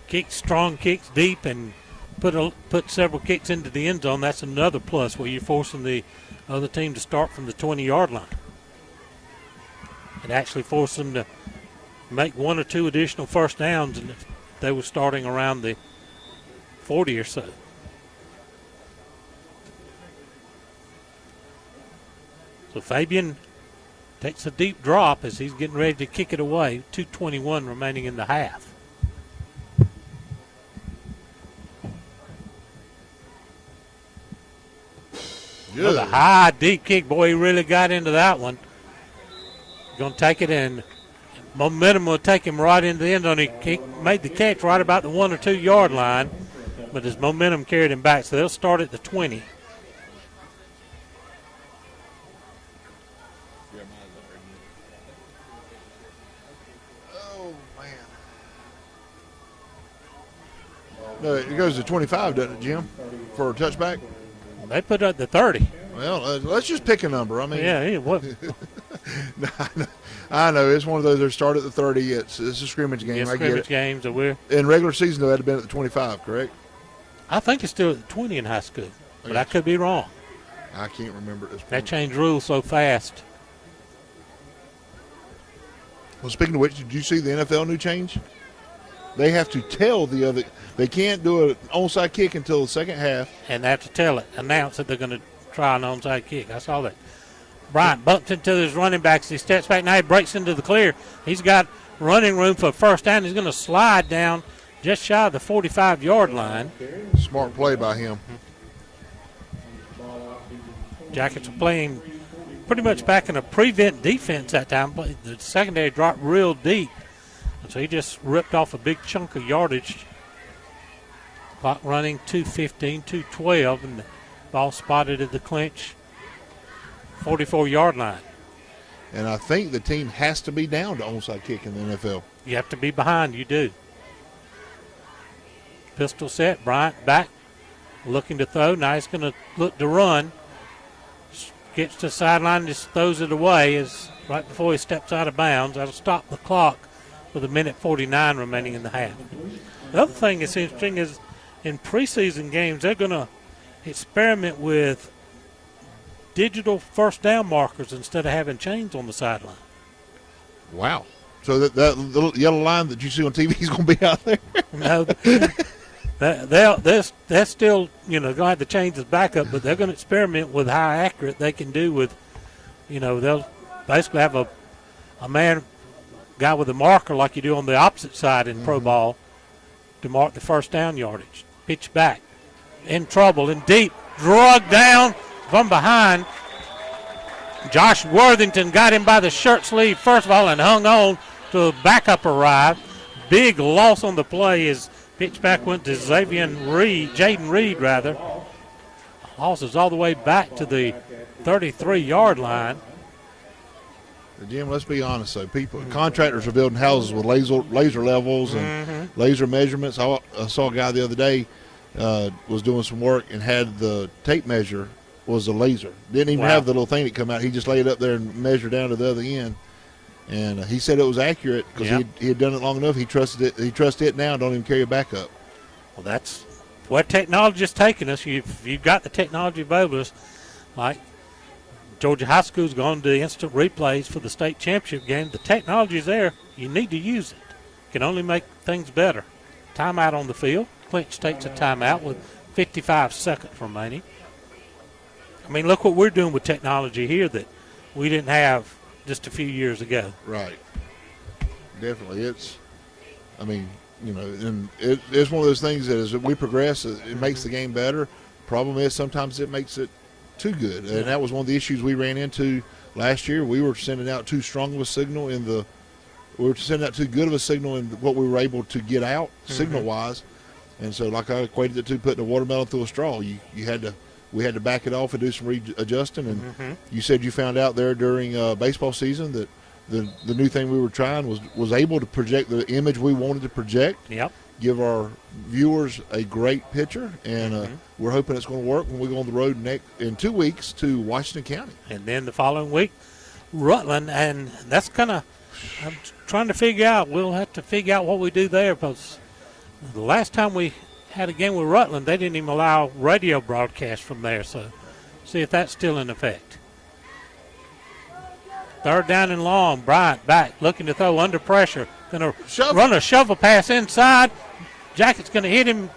kick strong kicks deep and put several kicks into the end zone, that's another plus where you're forcing the other team to start from the 20-yard line. It actually forced them to make 1 or 2 additional first downs, and if they were starting around the 40 or so. So Fabian takes a deep drop as he's getting ready to kick it away. 2:21 remaining in the half. Good. Another high, deep kick. Boy, he really got into that one. Going to take it, and momentum will take him right into the end zone. He made the catch right about the 1 or 2 yard line, but his momentum carried him back. So they'll start at the 20. No, it goes to 25, doesn't it, Jim, for a touchback? They put up the 30. Well, let's just pick a number. I mean, Yeah, what? I know it's one of those. They start at the 30. It's a scrimmage game. I get Scrimmage it. games that we're. In regular season, though, that'd have been at the 25, correct? I think it's still at the 20 in high school, but I could be wrong. I can't remember at this point. That changed rules so fast. Well, speaking of which, did you see the NFL new change? They have to tell the other. They can't do an onside kick until the second half. And they have to announce that they're going to try an onside kick. I saw that. Bryant bumps into his running backs. He steps back. Now he breaks into the clear. He's got running room for first down. He's going to slide down just shy of the 45-yard line. Smart play by him. Jackets are playing pretty much back in a prevent defense that time. But the secondary dropped real deep. So he just ripped off a big chunk of yardage. Clock running 2:15, 2:12, and the ball spotted at the Clinch 44-yard line. And I think the team has to be down to onside kick in the NFL. You have to be behind, you do. Pistol set, Bryant back, looking to throw. Now he's going to look to run. Gets to the sideline, just throws it away as right before he steps out of bounds. That'll stop the clock with 1:49 remaining in the half. The other thing that's interesting is in preseason games, they're going to experiment with digital first down markers instead of having chains on the sideline. Wow. So that little yellow line that you see on TV is going to be out there? No, they're still, going to have the chains as backup, but they're going to experiment with how accurate they can do with, they'll basically have a guy with a marker like you do on the opposite side in pro ball to mark the first down yardage. Pitch back. In trouble, in deep, drugged down from behind. Josh Worthington got him by the shirt sleeve first of all and hung on till the backup arrived. Big loss on the play as pitch back went to Jaden Reed. Loss is all the way back to the 33-yard line. Jim, let's be honest though. Contractors are building houses with laser levels and laser measurements. I saw a guy the other day was doing some work and had the tape measure was a laser. Didn't even have the little thing that come out. He just laid it up there and measured down to the other end. And he said it was accurate because he had done it long enough. He trusted it. He trusts it now. Don't even carry it back up. Well, that's where technology is taking us. You've got the technology available. Us, like Georgia High School's gone to instant replays for the state championship game. The technology is there. You need to use it. It can only make things better. Timeout on the field. Clinch takes a timeout with 55 seconds remaining. I mean, look what we're doing with technology here that we didn't have just a few years ago. Right. Definitely. And it's one of those things that as we progress, it makes the game better. Problem is sometimes it makes it too good. And that was one of the issues we ran into last year. We were sending out too strong of a signal we were sending out too good of a signal in what we were able to get out signal-wise. And so like I equated it to putting a watermelon through a straw. We had to back it off and do some readjusting. And you said you found out there during baseball season that the new thing we were trying was able to project the image we wanted to project. Yep. Give our viewers a great picture, and we're hoping it's going to work when we go on the road in 2 weeks to Washington County. And then the following week, Rutland, and that's kind of I'm trying to figure out. We'll have to figure out what we do there because the last time we had a game with Rutland, they didn't even allow radio broadcast from there. So see if that's still in effect. Third down and long. Bryant back, looking to throw under pressure. Going to run a shovel pass inside. Jackett's going to hit him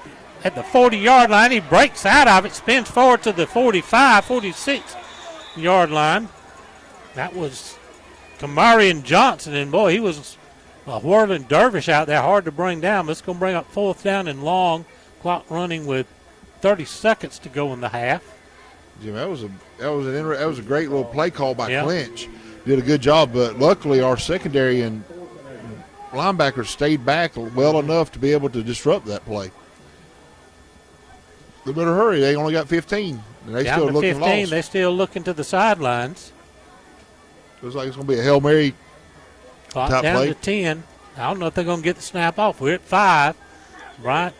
at the 40-yard line. He breaks out of it, spins forward to the 45, 46-yard line. That was Kamarian Johnson, and boy, he was a whirling dervish out there, hard to bring down. It's going to bring up fourth down and long. Clock running with 30 seconds to go in the half. Jim, that was a great little play call by Clinch. Did a good job, but luckily our secondary and linebackers stayed back well enough to be able to disrupt that play. They better hurry. They only got 15. And they still looking 15, lost. They're still looking to the sidelines. Looks like it's going to be a Hail Mary Clock type down play. to 10. I don't know if they're going to get the snap off. We're at 5. Right.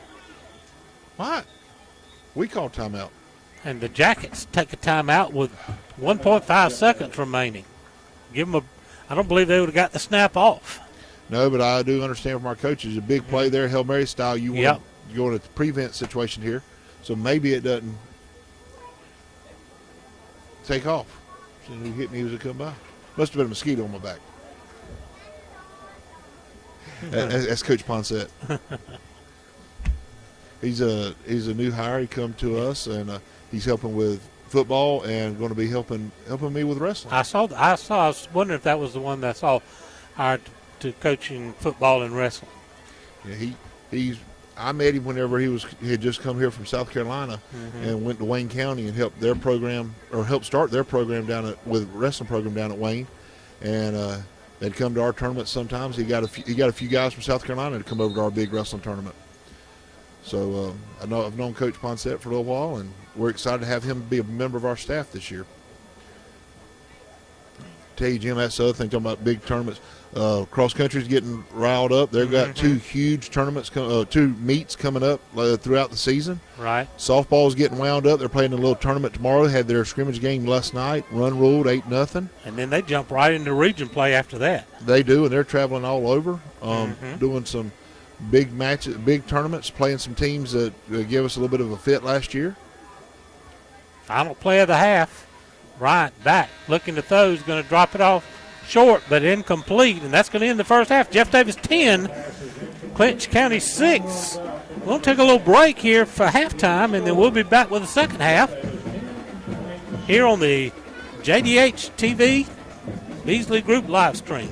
What? We call timeout. And the Jackets take a timeout with 1.5 seconds remaining. Give them I don't believe they would have got the snap off. No, but I do understand from our coaches, a big play there, Hail Mary style. You want to go in a prevent situation here, so maybe it doesn't take off. So who hit me as it come by? Must have been a mosquito on my back. That's Coach Ponset. He's a new hire. He come to us, and he's helping with football and going to be helping me with wrestling. I was wondering if that was the one that hired to coaching football and wrestling. Yeah, he's I met him whenever he had just come here from South Carolina and went to Wayne County and helped their program, or helped start their program with wrestling program down at Wayne, and they'd come to our tournament sometimes. He got a few guys from South Carolina to come over to our big wrestling tournament. So I've known Coach Poncet for a little while, and we're excited to have him be a member of our staff this year. Tell you, Jim, that's the other thing, talking about big tournaments. Cross country's getting riled up. They've got two huge tournaments, two meets coming up throughout the season. Right. Softball's getting wound up. They're playing a little tournament tomorrow. They had their scrimmage game last night. Run ruled 8-0. And then they jump right into region play after that. They do, and they're traveling all over, doing some big matches, big tournaments, playing some teams that gave us a little bit of a fit last year. Final play of the half. Bryant back, looking to throw, is going to drop it off short, but incomplete, and that's going to end the first half. Jeff Davis 10, Clinch County 6. We'll take a little break here for halftime, and then we'll be back with the second half here on the JDH TV Beasley Group live stream.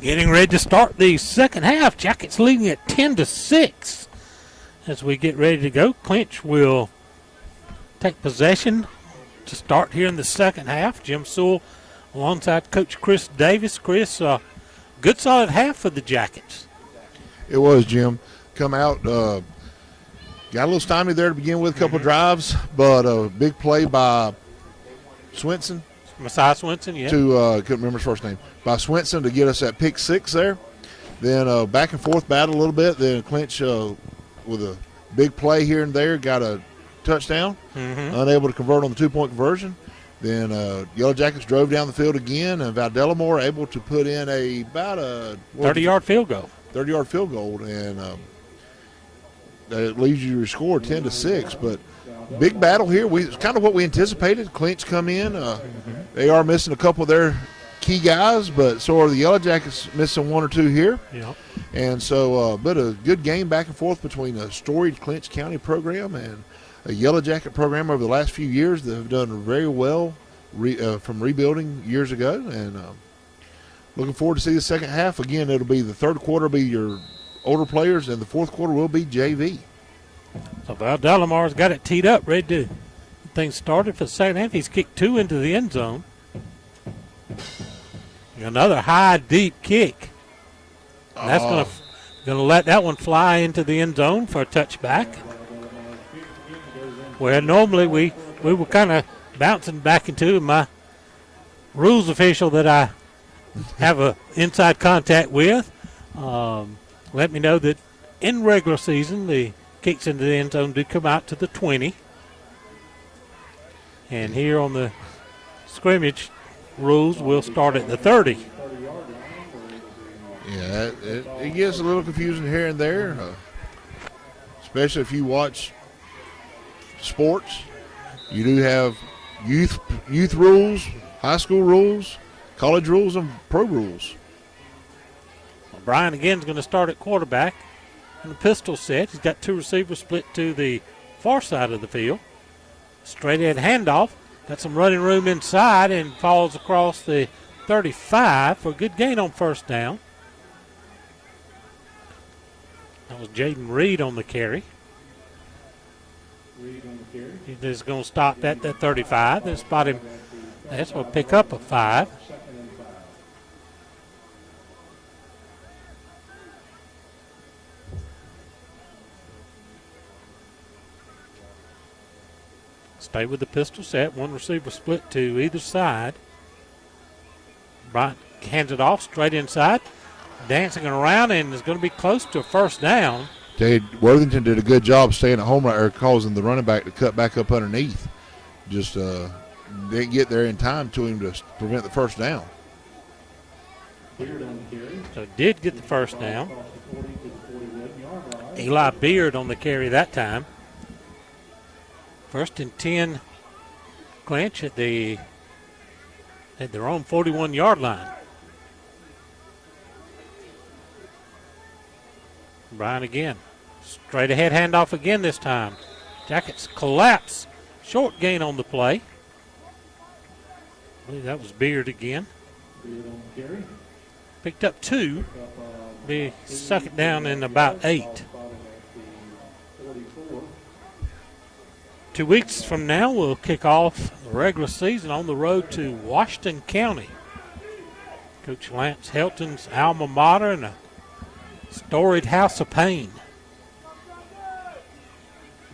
Getting ready to start the second half. Jackets leading at 10-6. As we get ready to go, Clinch will take possession to start here in the second half. Jim Sewell alongside Coach Chris Davis. Chris, good solid half for the Jackets. It was, Jim. Come out, got a little stymied there to begin with, a couple drives, but a big play by Swinson. Messiah Swinson, yeah. Couldn't remember his first name. By Swinson to get us that pick 6 there. Then back and forth battle a little bit. Then Clinch with a big play here and there got a touchdown. Unable to convert on the 2-point conversion. Then Yellow Jackets drove down the field again, and Valdelamore able to put in about a 30-yard field goal. 30-yard field goal, and that leaves you to score 10-6. But big battle here. It's kind of what we anticipated. Clinch come in. They are missing a couple of their key guys, but so are the Yellow Jackets missing one or two here. Yeah. And so, but a good game back and forth between a storied Clinch County program and a Yellow Jacket program over the last few years that have done very well from rebuilding years ago. And looking forward to see the second half. Again, it'll be the third quarter will be your older players, and the fourth quarter will be JV. So Valdelamore's got it teed up, ready to get things started for the second half. He's kicked 2 into the end zone. Another high, deep kick. And that's going to let that one fly into the end zone for a touchback. Where normally we were kind of bouncing back into my rules official that I have a inside contact with. Let me know that in regular season the kicks into the end zone do come out to the 20. And here on the scrimmage rules, we'll start at the 30. Yeah, it gets a little confusing here and there, especially if you watch sports. You do have youth rules, high school rules, college rules, and pro rules. Well, Brian again is going to start at quarterback in the pistol set. He's got 2 receivers split to the far side of the field. Straight ahead handoff. Got some running room inside and falls across the 35 for a good gain on first down. That was Jaden Reed on the carry. He's going to stop at that 35. They spot him. That's going to pick up a 5. Stay with the pistol set. 1 receiver split to either side. Bryant hands it straight inside. Dancing around and is going to be close to a first down. Worthington did a good job staying at home right there, causing the running back to cut back up underneath. Just didn't get there in time to him to prevent the first down. So did get the first down. Eli Beard on the carry that time. 1st and 10, Clinch at their own 41-yard line. Brian again. Straight ahead handoff again this time. Jackets collapse. Short gain on the play. I believe that was Beard again. Picked up 2. Be second down in about 8. 2 weeks from now, we'll kick off the regular season on the road to Washington County. Coach Lance Helton's alma mater and a storied house of pain.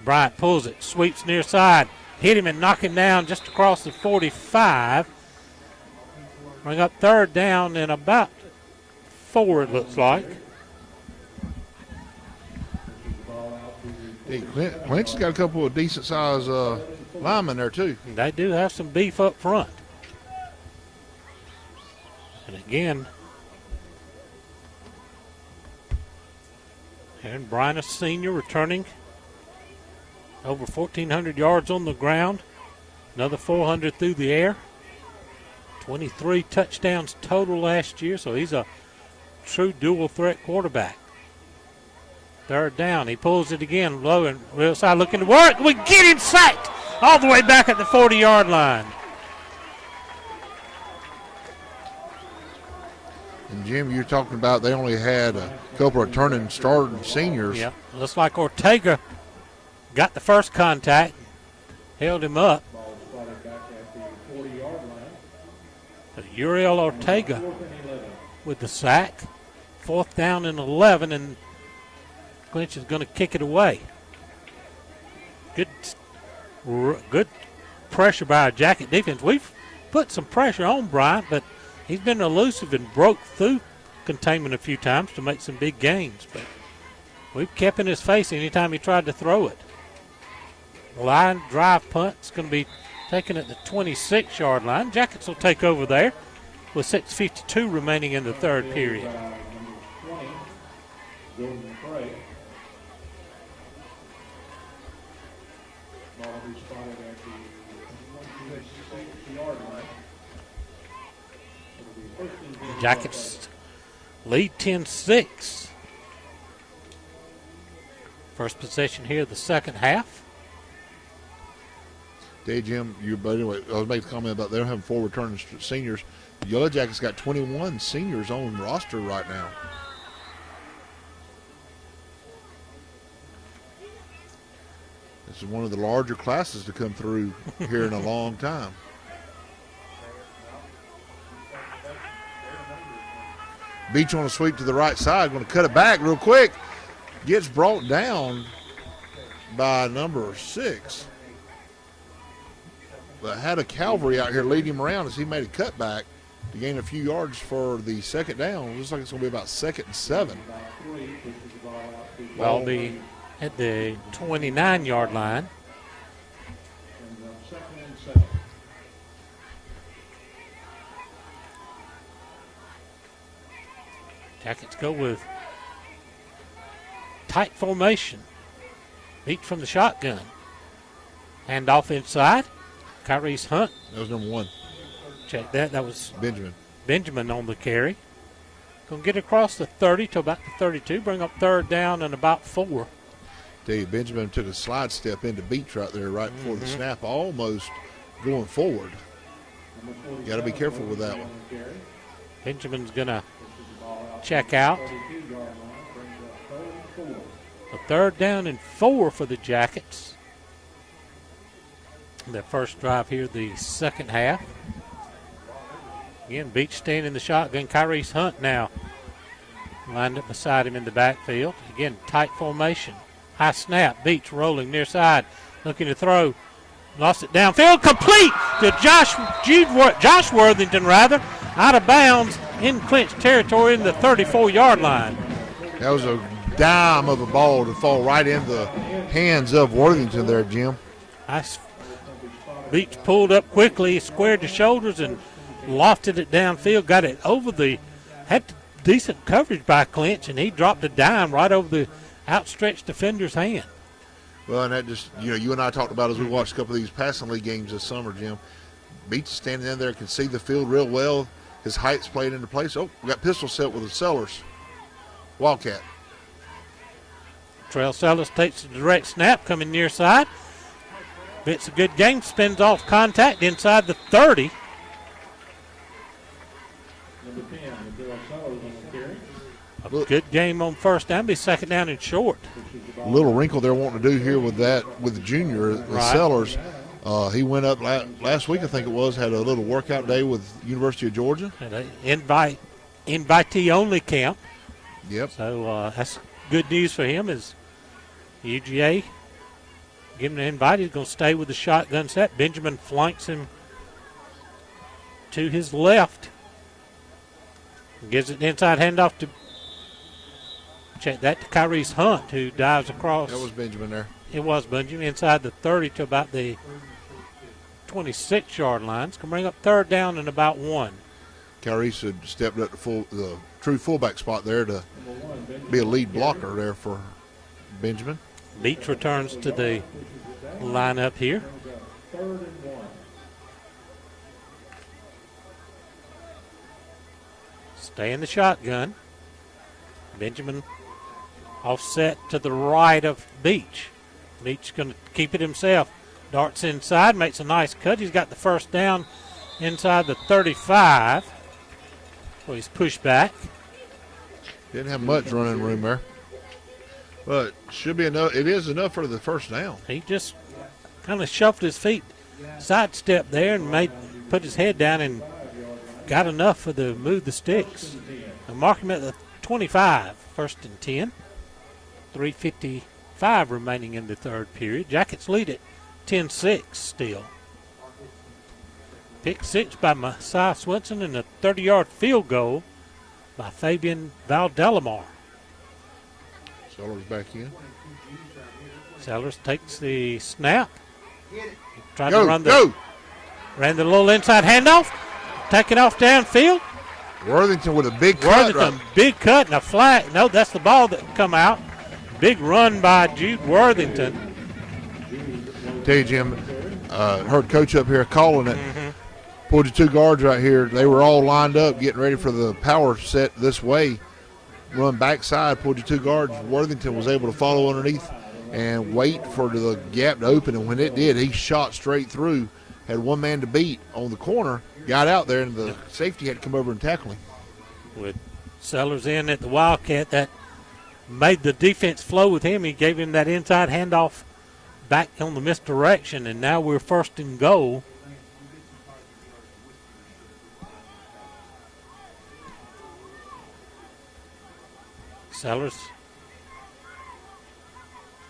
Bryant pulls it, sweeps near side, hit him and knock him down just across the 45. Bring up third down and about 4, it looks like. Hey, Clinch has got a couple of decent-sized linemen there, too. They do have some beef up front. And again, Aaron Bryan, a senior, returning over 1,400 yards on the ground. Another 400 through the air. 23 touchdowns total last year, so he's a true dual-threat quarterback. Third down, he pulls it again, low and real side, looking to work. We get him sacked all the way back at the 40-yard line. And Jim, you're talking about they only had a couple of returning starting seniors. Yeah, looks like Ortega got the first contact, held him up. Ball spotted back at the 40-yard line. But Uriel Ortega 4th and 11. with the sack. 4th down and 11, and Clinch is going to kick it away. Good pressure by our Jacket defense. We've put some pressure on Bryant, but he's been elusive and broke through containment a few times to make some big gains. But we've kept in his face anytime he tried to throw it. Line drive punt is going to be taken at the 26-yard line. Jackets will take over there with 6:52 remaining in the third period. Number 20, Jordan Craig. Ball will be spotted at the 26-yard line. It'll be 1st and 10. Jackets lead 10-6. First possession here of the second half. Hey, Jim, but anyway, I was making a comment about they're having 4 returning seniors. The Yellow Jackets got 21 seniors on roster right now. This is one of the larger classes to come through here in a long time. Beach on a sweep to the right side, going to cut it back real quick. Gets brought down by number 6. But had a Calvary out here lead him around as he made a cutback to gain a few yards for the second down. It looks like it's going to be about 2nd and 7. Ball will be at the 29-yard line. And 2nd and 7. Jackets go with tight formation. Beat from the shotgun. Hand off inside. Kyrie's Hunt. That was number 1. Check that. That was Benjamin on the carry. Going to get across the 30 to about the 32. Bring up 3rd down and about 4. Tell you, Benjamin took a slide step into Beach right there right before the snap, almost going forward. You got to be careful with that one. Benjamin's going to check out. A 3rd down and 4 for the Jackets. Their first drive here, the second half. Again, Beach staying in the shotgun. Kyrie's Hunt now lined up beside him in the backfield. Again, tight formation. High snap. Beach rolling near side. Looking to throw. Lost it downfield. Complete to Josh Worthington, rather. Out of bounds in Clinch territory in the 34-yard line. That was a dime of a ball to fall right in the hands of Worthington there, Jim. Beach pulled up quickly, squared the shoulders, and lofted it downfield. Got it over had decent coverage by Clinch, and he dropped a dime right over the outstretched defender's hand. Well, and that just, you and I talked about as we watched a couple of these passing league games this summer, Jim. Beach is standing in there, can see the field real well. His height's played into place. Oh, we got pistol set with the Sellers. Wildcat. Trail Sellers takes the direct snap, coming near side. It's a good game, spins off contact inside the 30. Number 10, Daryl Sellers on the carry. A good game on first down, be 2nd down and short. A little wrinkle they're wanting to do here with the junior, the Sellers. He went up last week, I think it was, had a little workout day with University of Georgia. And invitee only camp. Yep. So that's good news for him as UGA give him the invite. He's going to stay with the shotgun set. Benjamin flanks him to his left. Gives it inside handoff to Kyrie's Hunt, who dives across. That was Benjamin there. It was Benjamin inside the 30 to about the 26-yard line. It's going to bring up 3rd down and about 1. Kyrie's had stepped up the true fullback spot there to be a lead blocker there for Benjamin. Beach returns to the lineup here. 3rd and 1. Stay in the shotgun. Benjamin offset to the right of Beach. Beach going to keep it himself. Darts inside, makes a nice cut. He's got the first down inside the 35. So he's pushed back. Didn't have much running room there. But should be enough. It is enough for the first down. He just kind of shuffled his feet, sidestepped there, and put his head down and got enough for the move the sticks. And mark him at the 25, 1st and 10. 3:55 remaining in the third period. Jackets lead at 10-6 still. Pick 6 by Messiah Swinson and a 30-yard field goal by Fabian Valdelamar. Sellers back in. Sellers takes the snap. Tried Go, to run ran the little inside handoff. Taking off downfield. Worthington with a big cut. Worthington, big cut and a flag. No, that's the ball that come out. Big run by Jude Worthington. Tell you, Jim, heard Coach up here calling it. Pulled your 2 guards right here. They were all lined up getting ready for the power set this way. Run backside, pulled your 2 guards. Worthington was able to follow underneath and wait for the gap to open. And when it did, he shot straight through. Had one man to beat on the corner, got out there, and the safety had to come over and tackle him. With Sellers in at the Wildcat, that made the defense flow with him. He gave him that inside handoff back on the misdirection, and now we're 1st and goal. Sellers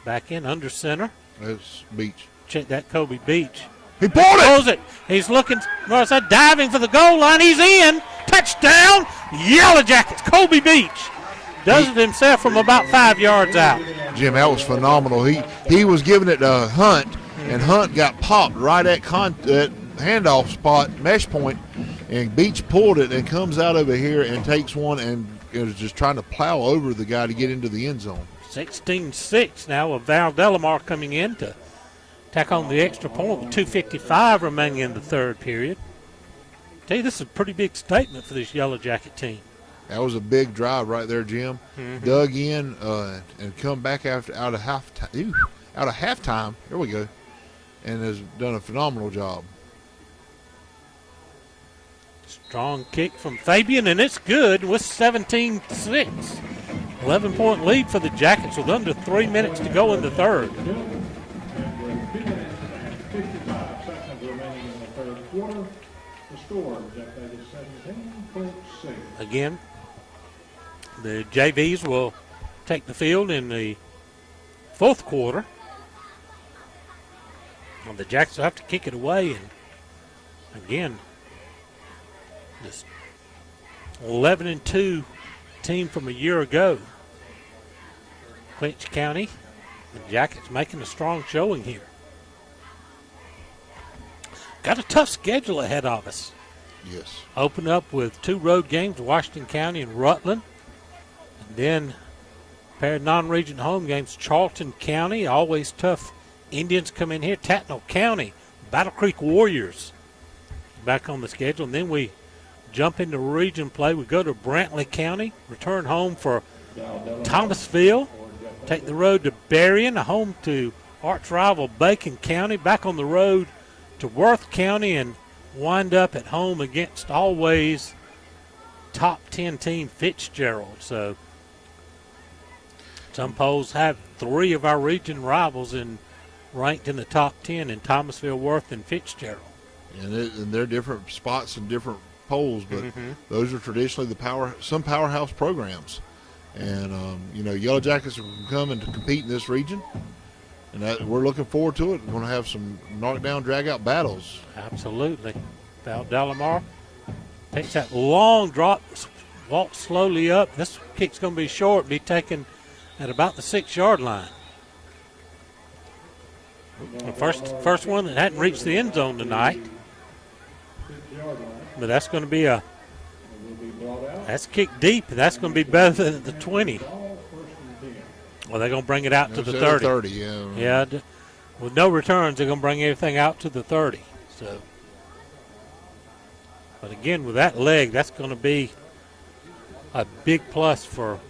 back in under center. That's Beach. Check that Kobe Beach. He pulled it! Pulls it. He's looking, north side, diving for the goal line. He's in. Touchdown, Yellow Jackets. Kobe Beach does it himself from about 5 yards out. Jim, that was phenomenal. He was giving it to Hunt, and Hunt got popped right at handoff spot, mesh point, and Beach pulled it and comes out over here and takes one and is just trying to plow over the guy to get into the end zone. 16-6 now with Val Delamar coming in to tack on the extra point with 2:55 remaining in the third period. Tell you, this is a pretty big statement for this Yellow Jacket team. That was a big drive right there, Jim. Dug in and come back out of halftime. There we go, and has done a phenomenal job. Strong kick from Fabian, and it's good with 17-6. 11-point lead for the Jackets with under 3 minutes to go in the third. And with 2 minutes and 55 seconds remaining in the third quarter, the score is updated 17.6. Again, the JVs will take the field in the fourth quarter. Well, the Jackets will have to kick it away, and again, this 11-2 team from a year ago. Clinch County, the Jackets making a strong showing here. Got a tough schedule ahead of us. Yes. Open up with 2 road games, Washington County and Rutland. And then a pair of non-region home games, Charlton County, always tough. Indians come in here, Tatnall County, Battle Creek Warriors back on the schedule. And then we jump into region play. We go to Brantley County, return home for Thomasville, take the road to Berrien, home to arch rival Bacon County, back on the road to Worth County, and wind up at home against always top 10 team Fitzgerald. So some polls have 3 of our region rivals ranked in the top 10 in Thomasville, Worth, and Fitzgerald. And they're different spots and different polls, but those are traditionally some powerhouse programs. And Yellow Jackets are coming to compete in this region, and we're looking forward to it. We're going to have some knockdown, drag-out battles. Absolutely. Val Delamar takes that long drop, walks slowly up. This kick's going to be short, be taken at about the 6-yard line. The first one that hadn't reached the end zone tonight. But that's going to be that's kicked deep, and that's going to be better than the 20. Well, they're going to bring it out to the 30. 30, yeah. Yeah, with no returns, they're going to bring everything out to the 30. So, but again, with that leg, that's going to be a big plus for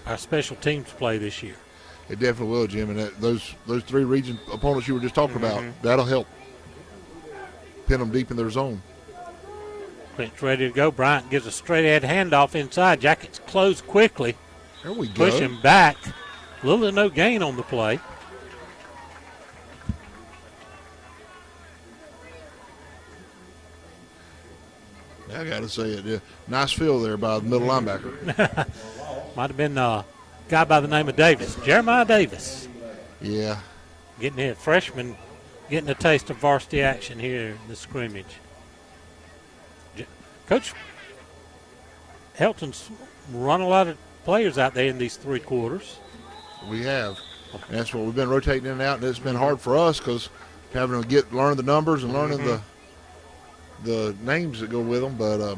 our special teams play this year. It definitely will, Jim. And those 3 region opponents you were just talking about, that'll help pin them deep in their zone. Clinch ready to go. Bryant gives a straight ahead handoff inside. Jackets close quickly. There we go. Push him back. Little to no gain on the play. I got to say it. Yeah. Nice field there by the middle linebacker. Might have been a guy by the name of Davis. Jeremiah Davis. Yeah. Getting it. Freshman getting a taste of varsity action here in the scrimmage. Coach Helton's run a lot of players out there in these 3 quarters. We have. And that's what we've been rotating in and out, and it's been hard for us because having to learn the numbers and learning the names that go with them. But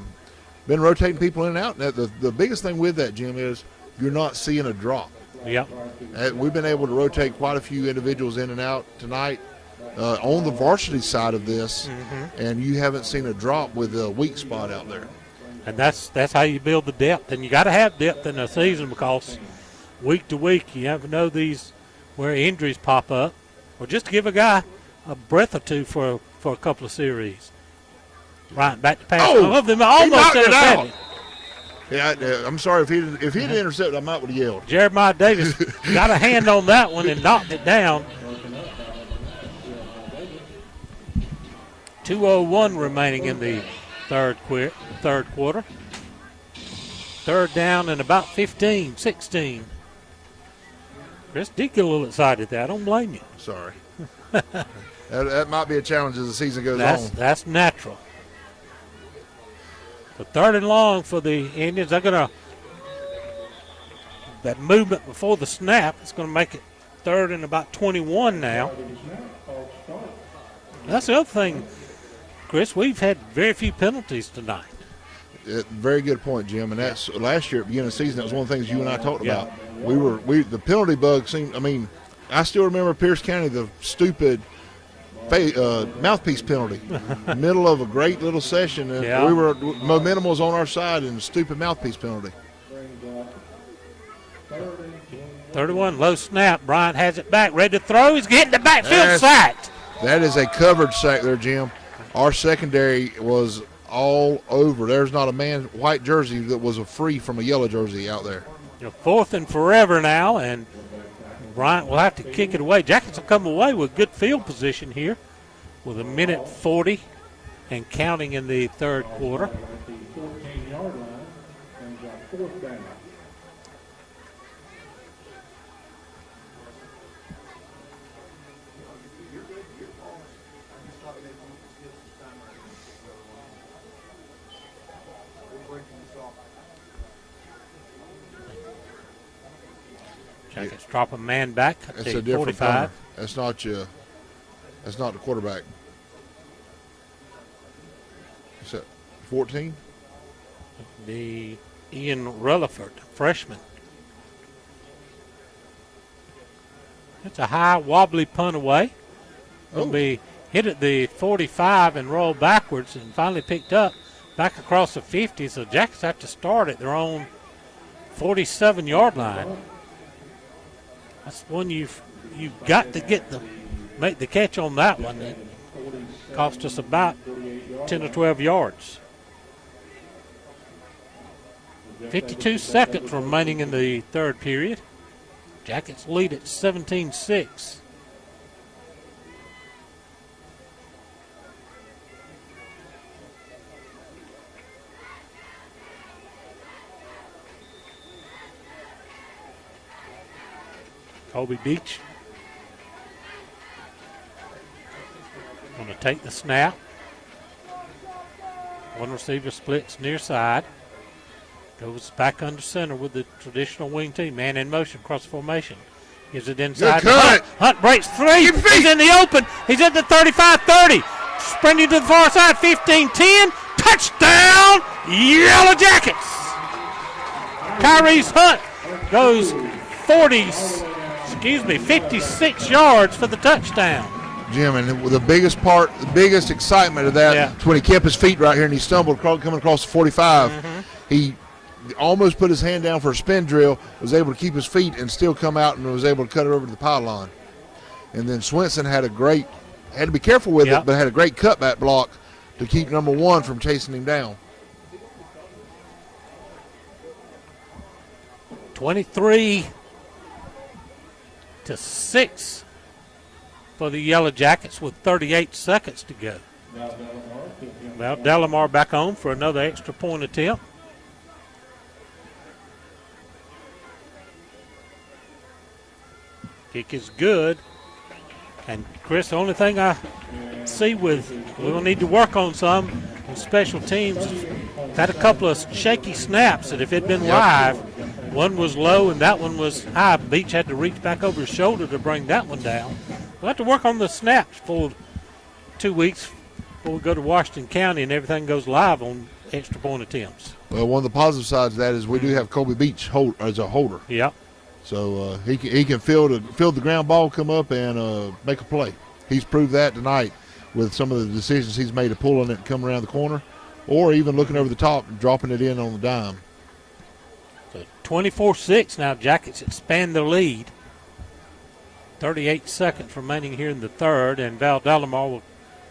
been rotating people in and out. And the biggest thing with that, Jim, is you're not seeing a drop. Yep. We've been able to rotate quite a few individuals in and out tonight on the varsity side of this, and you haven't seen a drop with a weak spot out there. And that's how you build the depth. And you got to have depth in the season because week to week you never know these where injuries pop up, or just to give a guy a breath or two for a couple of series. Right back to pass. Oh, I love them. Almost knocked it intercepted. out. Yeah, I'm sorry if he didn't intercept, I might would have yelled. Jeremiah Davis got a hand on that one and knocked it down. 2:01 remaining in the third quarter. Third down and about 15, 16. Chris did get a little excited there. I don't blame you. Sorry. that might be a challenge as the season goes on. That's natural. The 3rd and long for the Indians. They're going to – that movement before the snap is going to make it 3rd and about 21 now. That's the other thing, Chris. We've had very few penalties tonight. Very good point, Jim. And that's last year at the beginning of the season. That was one of the things you and I talked about. The penalty bug seemed. I mean, I still remember Pierce County, the stupid mouthpiece penalty, middle of a great little session, and momentum was on our side, and stupid mouthpiece penalty. 31, low snap. Bryant has it back, ready to throw. He's getting the backfield sacked. That is a covered sack there, Jim. Our secondary was all over. There's not a man white jersey that was a free from a yellow jersey out there. 4th and forever now, and Bryant will have to kick it away. Jackets will come away with good field position here with 1:40 and counting in the third quarter. 14-yard line and got 4th down. Jackets drop a man back at That's the a different 45. punter. That's not the quarterback. Is that 14? The Ian Rutherford, freshman. It's a high, wobbly punt away. Will be hit at the 45 and roll backwards and finally picked up back across the 50. So Jackets have to start at their own 47-yard line. That's one you've got to make the catch on that one. It cost us about 10 or 12 yards. 52 seconds remaining in the third period. Jackets lead at 17-6. Colby Beach going to take the snap. One receiver splits near side. Goes back under center with the traditional wing team. Man in motion, cross formation. Gives it inside. Good cut. Hunt breaks free. He's in the open. He's at the 35-30. Sprinting to the far side, 15-10. Touchdown, Yellow Jackets. Tyrese Hunt goes 56 yards for the touchdown. Jim, and the biggest excitement of that is when he kept his feet right here and he stumbled coming across the 45. He almost put his hand down for a spin drill, was able to keep his feet and still come out and was able to cut it over to the pylon. And then Swenson had to be careful with it, but had a great cutback block to keep number 1 from chasing him down. 23-6 for the Yellow Jackets with 38 seconds to go. Well, Delamar back on for another extra point attempt. Kick is good. And, Chris, the only thing I see we'll need to work on some on special teams. Had a couple of shaky snaps that if it had been live, one was low and that one was high. Beach had to reach back over his shoulder to bring that one down. We'll have to work on the snaps for 2 weeks before we go to Washington County and everything goes live on extra point attempts. Well, one of the positive sides of that is we do have Colby Beach as a holder. Yep. So he can field the ground ball, come up, and make a play. He's proved that tonight with some of the decisions he's made of pulling it and come around the corner, or even looking over the top and dropping it in on the dime. So 24-6 now. Jackets expand their lead. 38 seconds remaining here in the third, and Val Delamar will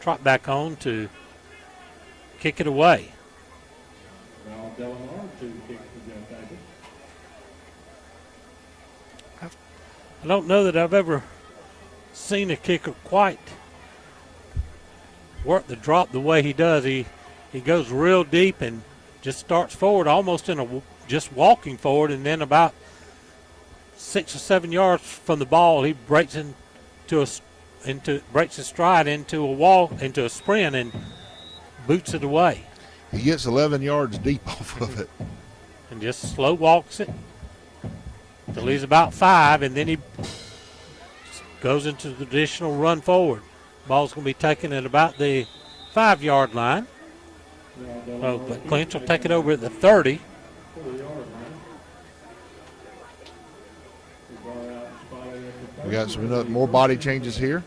trot back on to kick it away. Val Delamar to kick the gun tackle. I don't know that I've ever seen a kicker quite work the drop the way he does. He goes real deep and just starts forward, almost just walking forward, and then about 6 or 7 yards from the ball, he breaks breaks his stride into a sprint, and boots it away. He gets 11 yards deep off of it, and just slow walks it till he's about 5, and then he goes into the traditional run forward. Ball's going to be taken at about the 5-yard line. But Clinch will take it over at the 30. We got some more body changes here.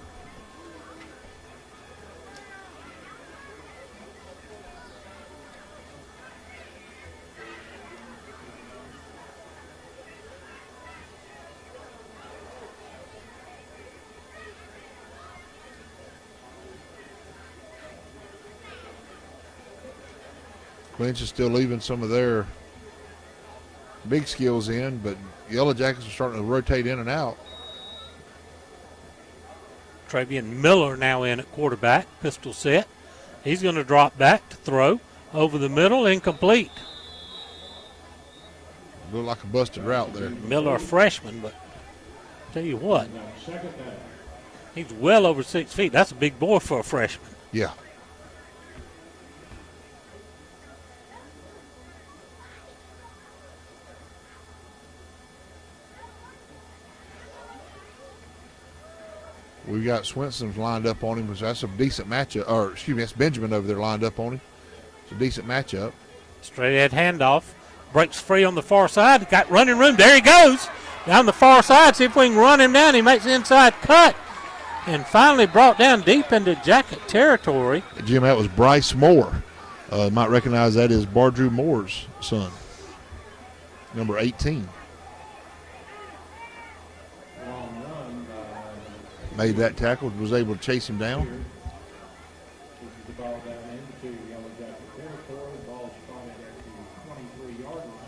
Clinch is still leaving some of their big skills in, but Yellow Jackets are starting to rotate in and out. Travian Miller now in at quarterback, pistol set. He's going to drop back to throw over the middle, incomplete. Looked like a busted route there. Miller, a freshman, but tell you what, he's well over 6 feet. That's a big boy for a freshman. Yeah. We've got Swenson's lined up on him, which that's a decent matchup. Or, excuse me, that's Benjamin over there lined up on him. It's a decent matchup. Straight ahead handoff. Breaks free on the far side. Got running room. There he goes. Down the far side. See if we can run him down. He makes the inside cut. And finally brought down deep into Jacket territory. Jim, that was Bryce Moore. Might recognize that as Bardrew Moore's son. Number 18. Made that tackle, was able to chase him down.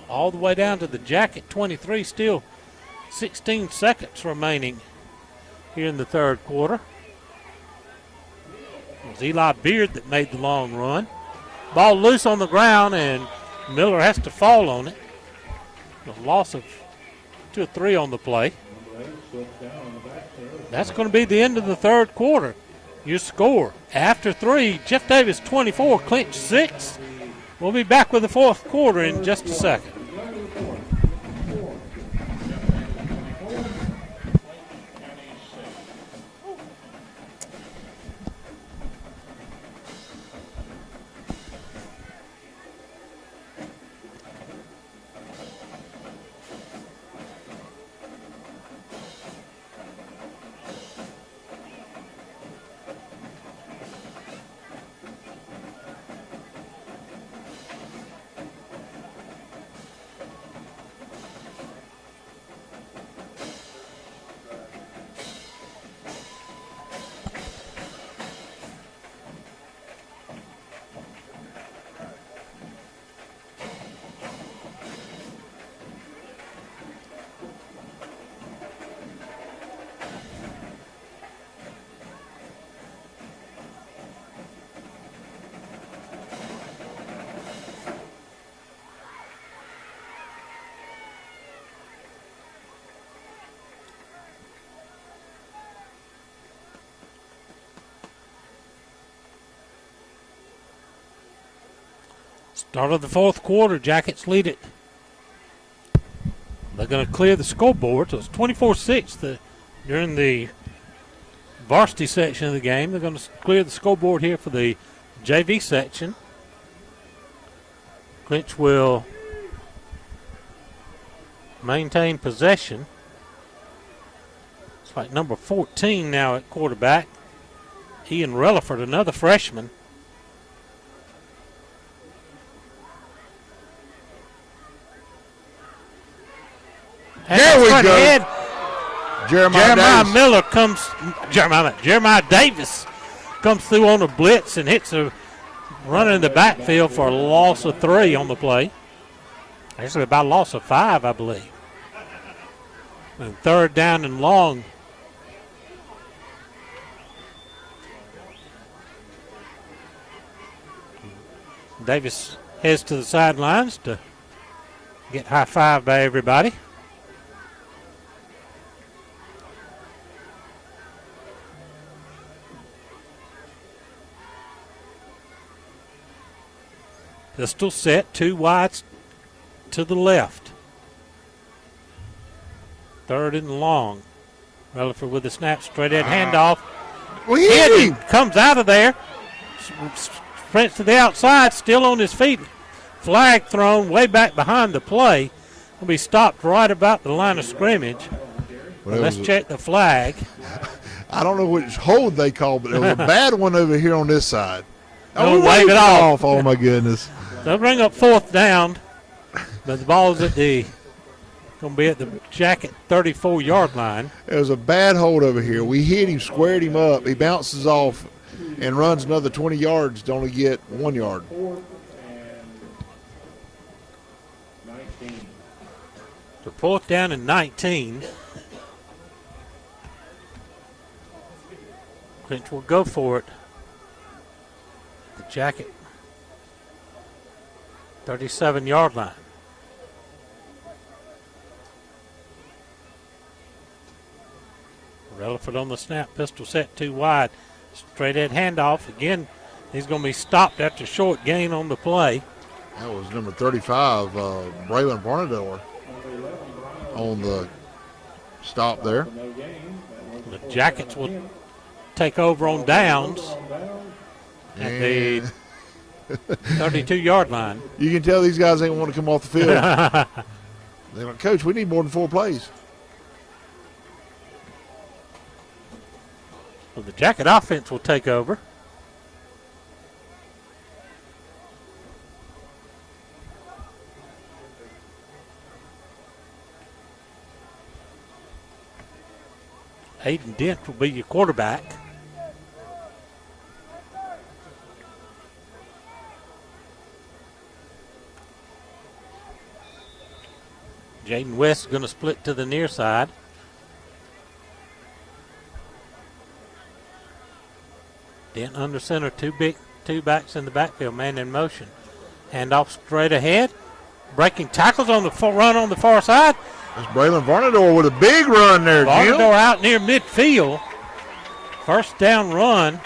All the way down to the Jacket 23, still 16 seconds remaining here in the third quarter. It was Eli Beard that made the long run. Ball loose on the ground, and Miller has to fall on it. A loss of 2 or 3 on the play. That's going to be the end of the third quarter. Your score after 3, Jeff Davis 24, Clinch 6. We'll be back with the fourth quarter in just a second. Start of the fourth quarter, Jackets lead it. They're going to clear the scoreboard, so it's 24-6 during the varsity section of the game. They're going to clear the scoreboard here for the JV section. Clinch will maintain possession. It's like number 14 now at quarterback. Ian Relaford, another freshman. There we go. Ahead. Jeremiah Jeremiah Davis comes through on a blitz and hits a run in the backfield for a loss of 3 on the play. Actually, about a loss of 5, I believe. And third down and long. Davis heads to the sidelines to get high-fived by everybody. Pistol set, 2 wides to the left. Third and long. Relaford with the snap, straight at handoff. We hit him. Comes out of there. Sprints to the outside, still on his feet. Flag thrown way back behind the play. Will be stopped right about the line of scrimmage. Well, let's check the flag. I don't know which hold they called, but there was a bad one over here on this side. Don't wave it off. Oh, my goodness. They'll bring up fourth down, but the ball's going to be at the Jacket 34-yard line. There was a bad hold over here. We hit him, squared him up. He bounces off and runs another 20 yards to only get 1 yard. 4th and 19. So 4th down and 19. Clinch will go for it. The Jacket 37-yard line. Relaford on the snap, pistol set 2 wide. Straight head handoff. Again, he's going to be stopped after short gain on the play. That was number 35, Braylon Barnador, on the stop there. The Jackets will take over on downs at the 32-yard line. You can tell these guys ain't want to come off the field. They're like, Coach, we need more than 4 plays. Well, the Jacket offense will take over. Aiden Dent will be your quarterback. Jaden West is going to split to the near side. Dent under center, two backs in the backfield, man in motion. Handoff straight ahead. Breaking tackles on the run on the far side. That's Braylon Varnador with a big run there, Jim. Varnador out near midfield. First down run.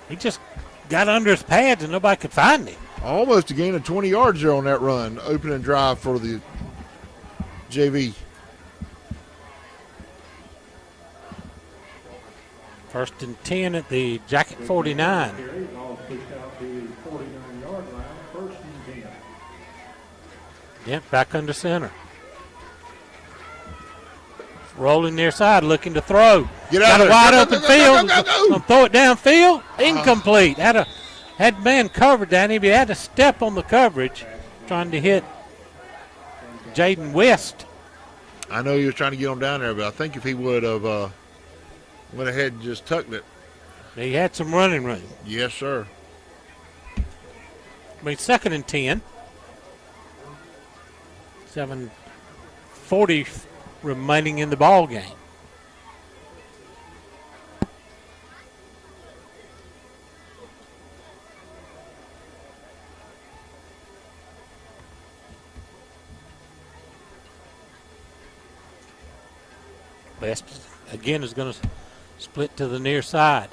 He just got under his pads and nobody could find him. Almost a gain of 20 yards there on that run. Opening drive for the JV. First and 10 at the Jacket 49. Ball pushed out to the 49-yard line. 1st and 10. Dent back under center. Rolling near side, looking to throw. Get out Got of a wide there. open Go. field. Gonna throw it downfield. Incomplete. Had man covered that. He had to step on the coverage, trying to hit Jaden West. I know he was trying to get him down there, but I think if he would have went ahead and just tucked it. He had some running room. Yes, sir. I mean, 2nd and 10. 7:40 remaining in the ball game. West again is going to split to the near side.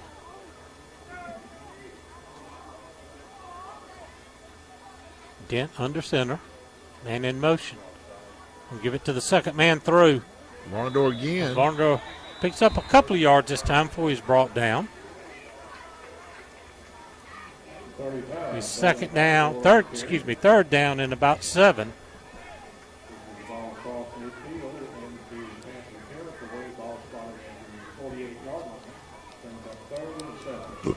Dent under center. Man in motion. We'll give it to the second man through. Varnador again. Varnador picks up a couple of yards this time before he's brought down. He's third down and about 7. Ball across midfield into Panther territory. Ball spotted at the 48-yard line. Brings up 3rd and 7.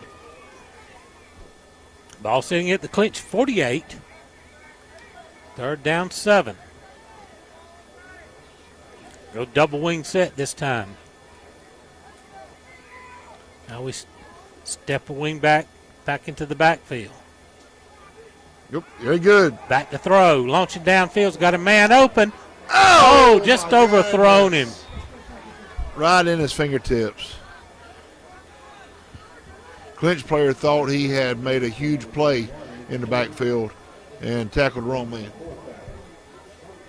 Ball sitting at the Clinch 48. 3rd down 7. Go double wing set this time. Now we step a wing back into the backfield. Yep, very good. Back to throw. Launching downfield's got a man open. Oh, just overthrown him. Right in his fingertips. Clinch player thought he had made a huge play in the backfield and tackled the wrong man.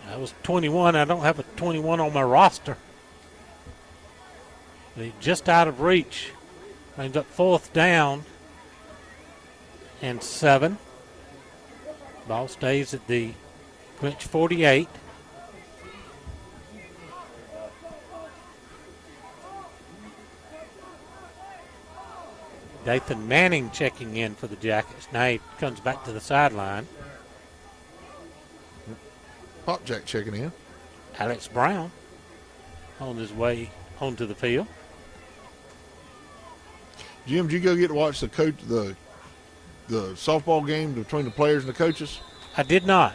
That was 21. I don't have a 21 on my roster. He's just out of reach. Brings up 4th down and 7. Ball stays at the Clinch 48. Dathan Manning checking in for the Jackets. Now he comes back to the sideline. Popjack checking in. Alex Brown on his way onto the field. Jim, did you go get to watch the softball game between the players and the coaches? I did not.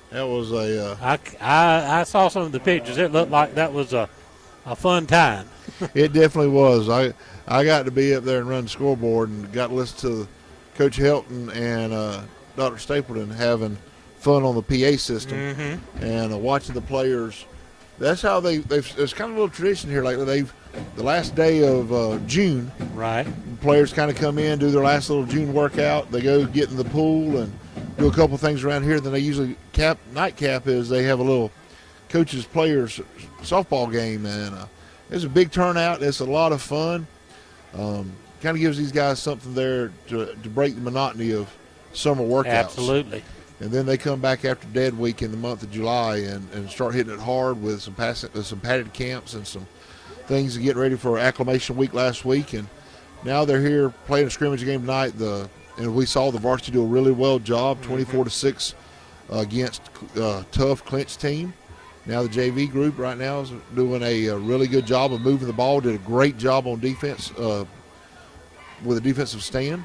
That was a I saw some of the pictures. It looked like that was a fun time. it definitely was. I got to be up there and run the scoreboard and got to listen to Coach Helton and Dr. Stapleton having fun on the PA system and watching the players. That's how there's kind of a little tradition here. Like the last day of June, right? Players kind of come in, do their last little June workout. They go get in the pool and do a couple things around here. Then they usually nightcap is they have a little coaches players softball game, and it's a big turnout. It's a lot of fun. Kind of gives these guys something there to break the monotony of summer workouts. Absolutely. And then they come back after dead week in the month of July and start hitting it hard with some padded camps and some things to get ready for acclimation week last week. And now they're here playing a scrimmage game tonight. And we saw the varsity do a really well job, 24-6 against a tough Clinch team. Now the JV group right now is doing a really good job of moving the ball. Did a great job on defense with a defensive stand.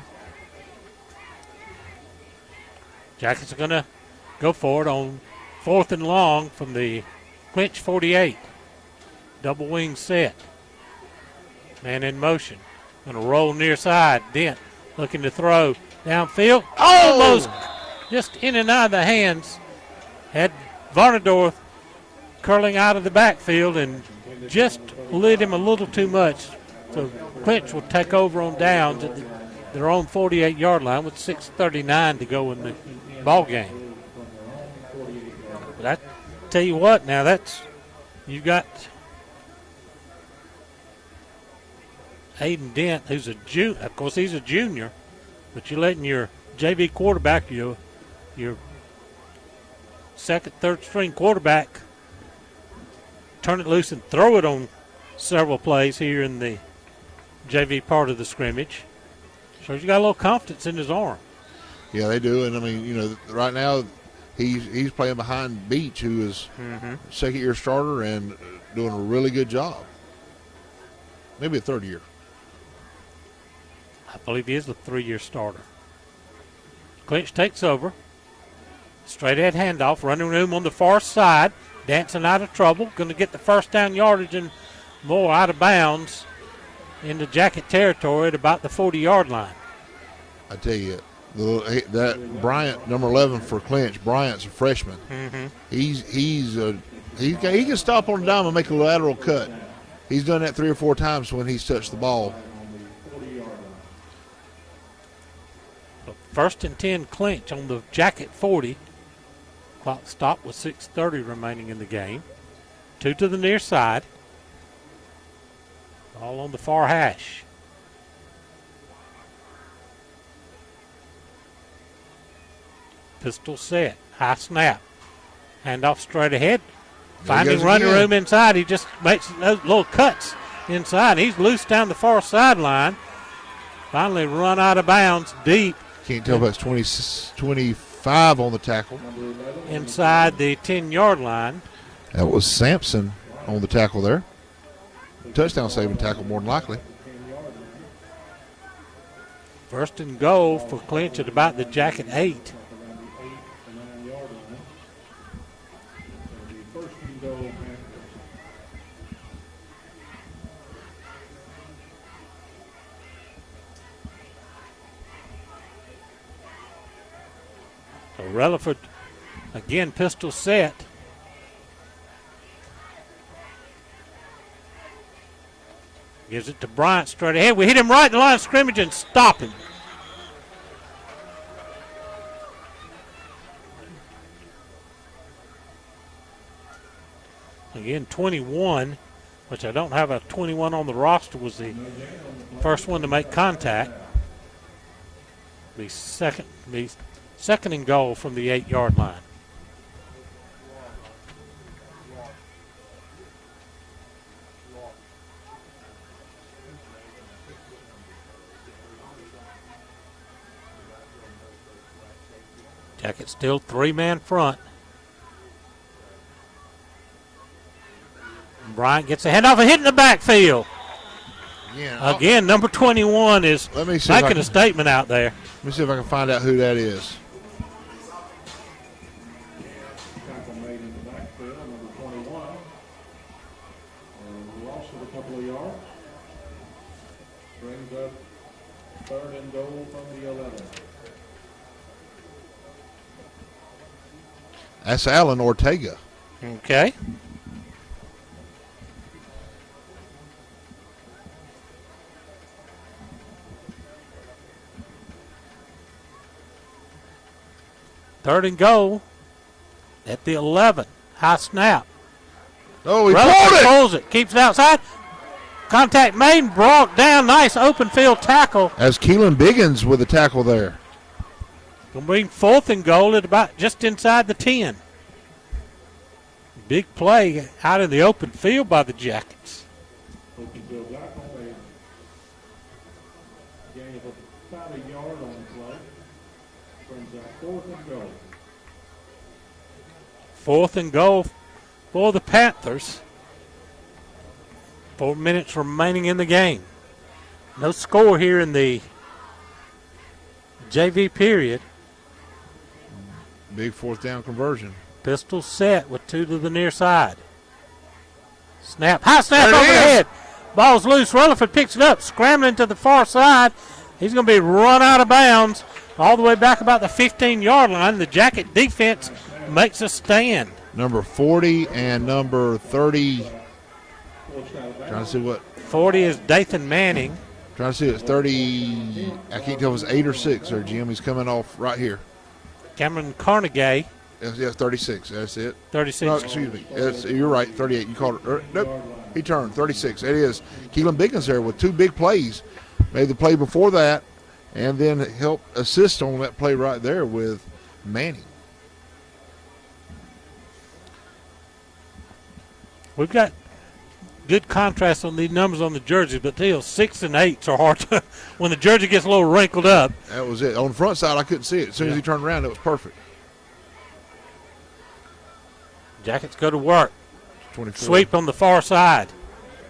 Jackets are going to go for it on 4th and long from the Clinch 48. Double wing set. Man in motion. Going to roll near side. Dent looking to throw downfield. Almost just in and out of the hands. Had Varnador curling out of the backfield and just lit him a little too much. So Clinch will take over on downs at their own 48-yard line with 6:39 to go in the ball game. But I tell you what, now you got Aiden Dent, who's of course he's a junior, but you're letting your JV quarterback, your second, third string quarterback, turn it loose and throw it on several plays here in the JV part of the scrimmage. So he's got a little confidence in his arm. Yeah, they do. And, I mean, right now he's playing behind Beach, who is second-year starter and doing a really good job. Maybe a third year. I believe he is a 3-year starter. Clinch takes over. Straight ahead handoff, running room on the far side. Dancing out of trouble. Going to get the first down yardage and more out of bounds into Jacket territory at about the 40-yard line. I tell you, that Bryant, number 11 for Clinch, Bryant's a freshman. He can stop on the dime and make a lateral cut. He's done that 3 or 4 times when he's touched the ball. First and 10 Clinch on the Jacket 40. Clock stop with 6:30 remaining in the game. 2 to the near side. All on the far hash. Pistol set. High snap. Handoff straight ahead. There he Finding goes running again. room inside. He just makes those little cuts inside. He's loose down the far sideline. Finally run out of bounds deep Can't tell if that's 25 on the tackle. inside the 10-yard line. That was Sampson on the tackle there. Touchdown saving tackle more than likely. First and goal for Clinch at about the Jacket 8. Around the 8 to 9 yard line. So the first and goal, Panthers. So Relaford again pistol set. Gives it to Bryant straight ahead. We hit him right in the line of scrimmage and stop him. Again, 21, which I don't have a 21 on the roster, was the first one to make contact. Be second and goal from the 8-yard line. Jacket still 3-man front. Bryant gets a handoff and hit in the backfield. Again, number 21 is Let me see if I making can- a statement out there. Let me see if I can find out who that is. Tackle made in the backfield, number 21. Loss of a couple of yards. Brings up third and goal from the 11. That's Alan Ortega. Okay. Third and goal at the 11. High snap. Oh, he Rutherford pulled it! pulls it. Keeps it outside. Contact made and brought down. Nice open field tackle. As Keelan Biggins with the tackle there. Going to bring fourth and goal at about just inside the 10. Big play out in the open field by the Jackets. Open field tackle, a gain of about a yard on the play. Brings up fourth and goal. Fourth and goal for the Panthers. 4 minutes remaining in the game. No score here in the JV period. Big fourth down conversion. Pistol set with 2 to the near side. Snap. High snap There it over the is. head. Ball's loose. Rutherford picks it up. Scrambling to the far side. He's going to be run out of bounds all the way back about the 15-yard line. The Jacket defense makes a stand. Number 40 and number 30. Trying to see what. 40 is Dathan Manning. Trying to see it's 30. I can't tell if it's 8 or 6 there, Jim. He's coming off right here. Cameron Carnegie, Yes, 36. That's it. 36. No, excuse me. You're right. 38. You called it. Nope. He turned 36. It is Keelan Biggins there with 2 big plays. Made the play before that, and then helped assist on that play right there with Manning. We've got good contrast on these numbers on the jerseys, but still 6 and 8s are hard to, when the jersey gets a little wrinkled up. That was it. On the front side, I couldn't see it. As soon as Yeah. he turned around, it was perfect. Jackets go to work. 24. Sweep on the far side.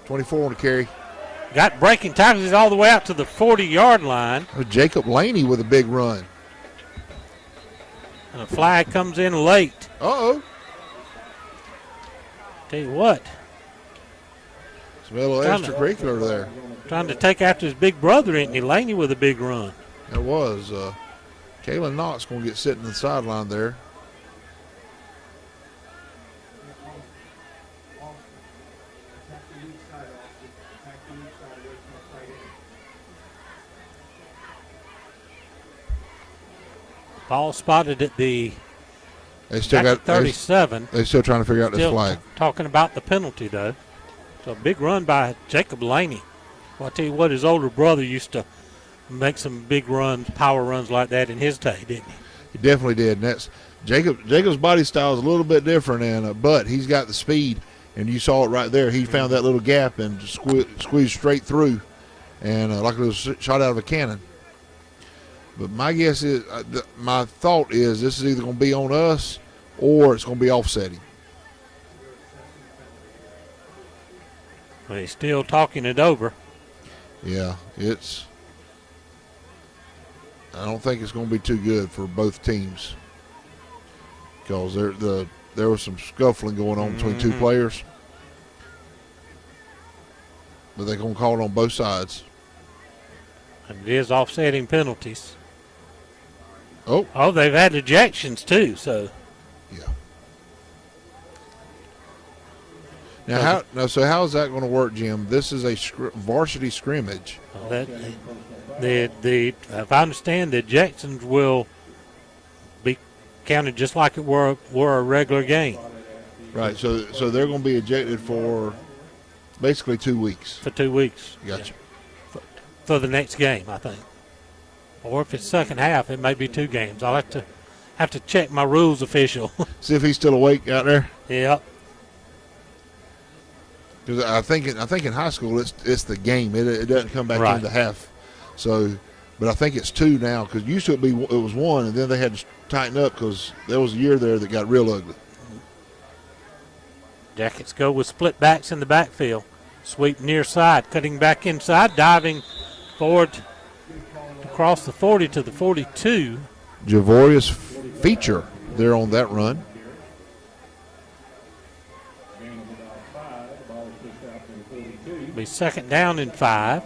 24 on the carry. Got breaking tackles. He's all the way out to the 40-yard line. Jacob Laney with a big run. And a flag comes in late. Uh-oh. Tell you what, Some little Trying to- extracurricular there. trying to take after his big brother, ain't he? Laney with a big run. It was. Kalen Knox going to get sitting in the sideline there. Ball spotted at the They still Jacket got. 37. They're still trying to figure out this Still flag. talking about the penalty, though. So a big run by Jacob Laney. Well, I tell you what, his older brother used to make some big runs, power runs like that in his day, didn't he? He definitely did. And that's Jacob's body style is a little bit different, and but he's got the speed, and you saw it right there. He found that little gap and just squeezed straight through, and like it was shot out of a cannon. But my guess is, my thought is, this is either going to be on us or it's going to be offsetting. Well, he's still talking it over. Yeah, I don't think it's going to be too good for both teams, because there was some scuffling going on between two players, but they're going to call it on both sides. And it is offsetting penalties. Oh, they've had ejections too. So yeah. So how is that going to work, Jim? This is a varsity scrimmage. If I understand, the ejections will be counted just like it were a regular game. Right. So they're going to be ejected for basically 2 weeks. For 2 weeks. Gotcha. Yeah. For the next game, I think. Or if it's second half, it may be 2 games. I'll have to check my rules official. See if he's still awake out there. Yep. Because I think in high school it's the game. It doesn't come back Right. into half. So, but I think it's 2 now, because used to it was 1, and then they had to tighten up because there was a year there that got real ugly. Jackets go with split backs in the backfield. Sweep near side, cutting back inside, diving forward across the 40 to the 42. Javorius feature there on that run. Be second down and 5.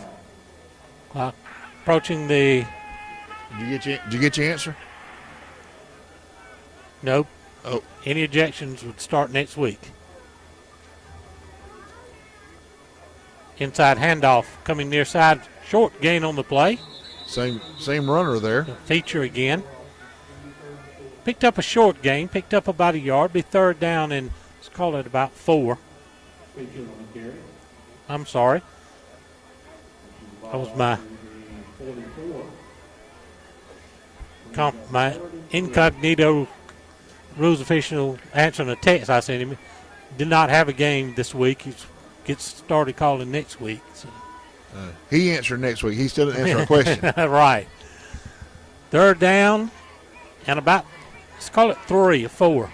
Approaching the. Did you get your answer? Nope. Oh. Any ejections would start next week. Inside handoff coming near side. Short gain on the play. Same runner there. Feature again. Picked up a short gain. Picked up about 1 yard. Be third down and let's call it about 4. I'm sorry. That was my incognito rules official answering a text I sent him. Did not have a game this week. He gets started calling next week. So. He answered next week. He still didn't answer a question. Right. Third down and about, let's call it 3 or 4.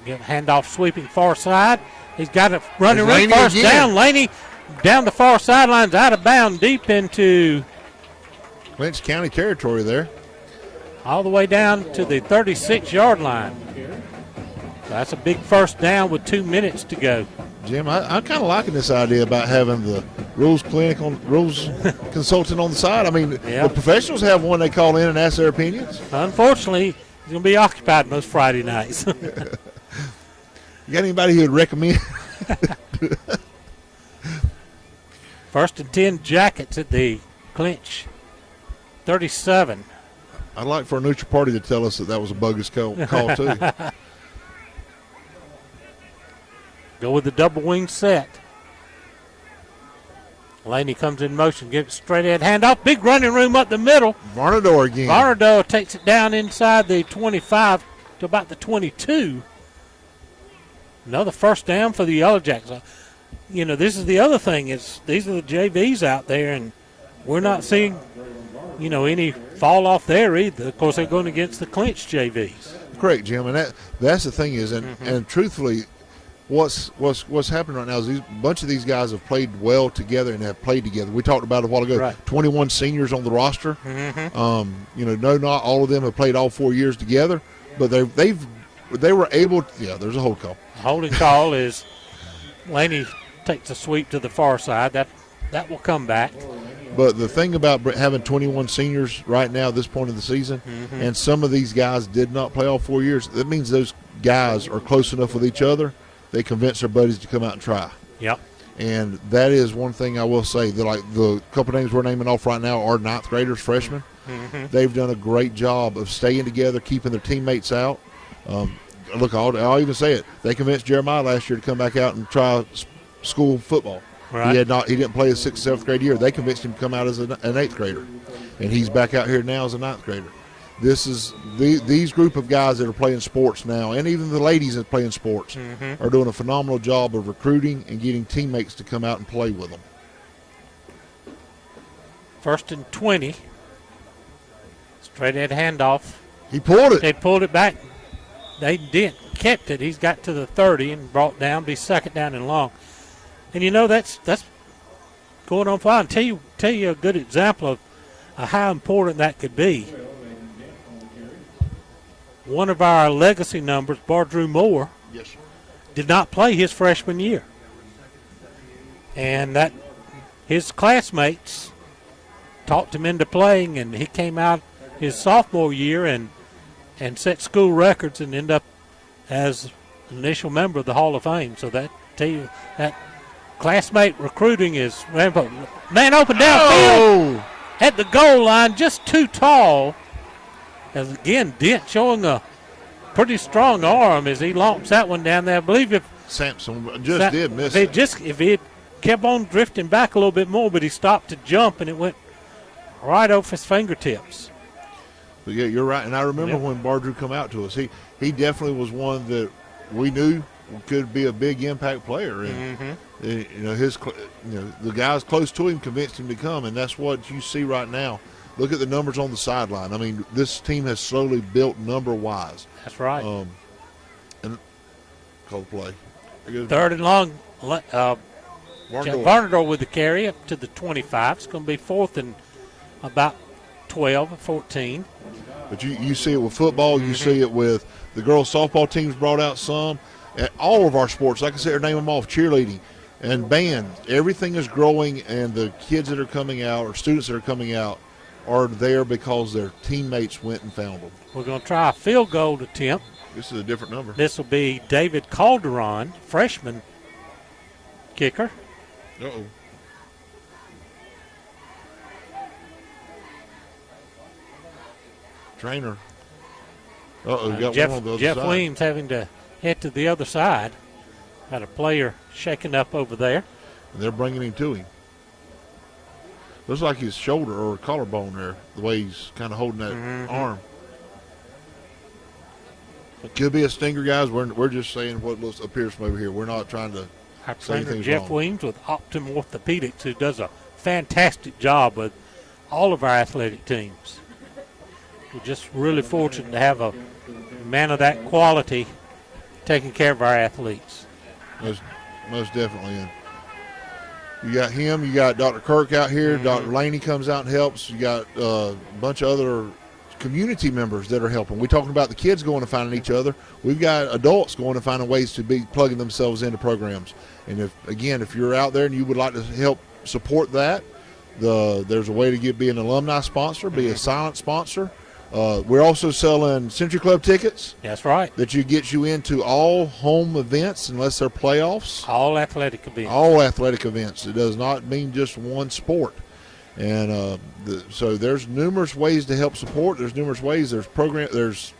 Get a handoff sweeping far side. He's got it running right first down. Laney down the far sidelines, out of bounds, deep into Clinch County territory there. all the way down to the 36-yard line. That's a big first down with 2 minutes to go. Jim, I'm kind of liking this idea about having the rules consultant on the side. I mean, The professionals have one they call in and ask their opinions. Unfortunately, he's going to be occupied most Friday nights. You got anybody who would recommend? First and 10 Jackets at the Clinch 37. I'd like for a neutral party to tell us that was a bogus call too. Go with the double wing set. Laney comes in motion, gives it straight ahead handoff. Big running room up the middle. Varnador again. Varnador takes it down inside the 25 to about the 22. Another first down for the Yellow Jackets. This is the other thing is these are the JVs out there, and we're not seeing, any fall off there either. Of course, they're going against the Clinch JVs. Correct, Jim, and that's the thing is, and truthfully, what's happening right now is a bunch of these guys have played well together and have played together. We talked about it a while ago. Right. 21 seniors on the roster. Not all of them have played all 4 years together, but they were able to, there's a hold call. Holding call is Laney takes a sweep to the far side. That will come back. But the thing about having 21 seniors right now at this point of the season, and some of these guys did not play all 4 years, that means those guys are close enough with each other, they convince their buddies to come out and try. Yep. And that is one thing I will say. That like the couple names we're naming off right now are ninth graders, freshmen. They've done a great job of staying together, keeping their teammates out. Look, I'll even say it. They convinced Jeremiah last year to come back out and try school football. Right. He didn't play his 6th, 7th grade year. They convinced him to come out as an 8th grader, and he's back out here now as a 9th grader. This is these group of guys that are playing sports now, and even the ladies that are playing sports, are doing a phenomenal job of recruiting and getting teammates to come out and play with them. 1st and 20. Straight ahead handoff. He pulled it. They pulled it back. They didn't. Kept it. He's got to the 30 and brought down. Be 2nd down and long. And you know that's going on fine. Tell you a good example of how important that could be. One of our legacy numbers, Bardrew Moore, Yes, sir. did not play his freshman year, and that his classmates talked him into playing, and he came out his sophomore year and set school records and ended up as an initial member of the Hall of Fame. So that tell you that classmate recruiting is man open downfield at the goal line, just too tall. As again, Dent showing a pretty strong arm as he launches that one down there. I believe if Sampson did miss it. If he had kept on drifting back a little bit more, but he stopped to jump and it went right off his fingertips. But yeah, you're right. And I remember when Bardrew come out to us, he definitely was one that we knew could be a big impact player. And the guys close to him convinced him to come, and that's what you see right now. Look at the numbers on the sideline. I mean, this team has slowly built number-wise. That's right. And call the play. 3rd and long. Varnador with the carry up to the 25. It's going to be 4th and about 12 or 14. But you see it with football. You see it with the girls' softball teams brought out some. At all of our sports, like I said, name them off, cheerleading and band. Everything is growing, and the kids that are coming out or students that are coming out are there because their teammates went and found them. We're going to try a field goal attempt. This is a different number. This will be David Calderon, freshman kicker. Uh-oh. Trainer. Uh-oh, got one on the other Jeff side. Williams having to head to the other side. Got a player shaking up over there. And they're bringing him to him. Looks like his shoulder or collarbone there, the way he's kind of holding that arm. It could be a stinger, guys. We're just saying what appears from over here. We're not trying to Our say trainer, anything Jeff wrong. Williams with Optum Orthopedics, who does a fantastic job with all of our athletic teams. We're just really fortunate to have a man of that quality taking care of our athletes. Most definitely. And you got him. You got Dr. Kirk out here. Dr. Laney comes out and helps. You got a bunch of other community members that are helping. We're talking about the kids going and finding each other. We've got adults going and finding ways to be plugging themselves into programs. And if you're out there and you would like to help support that, there's a way to be an alumni sponsor, be a silent sponsor. We're also selling Century Club tickets. That's right. That gets you into all home events unless they're playoffs. All athletic events. All athletic events. It does not mean just one sport. And so there's numerous ways to help support. There's numerous ways. There's fundraisers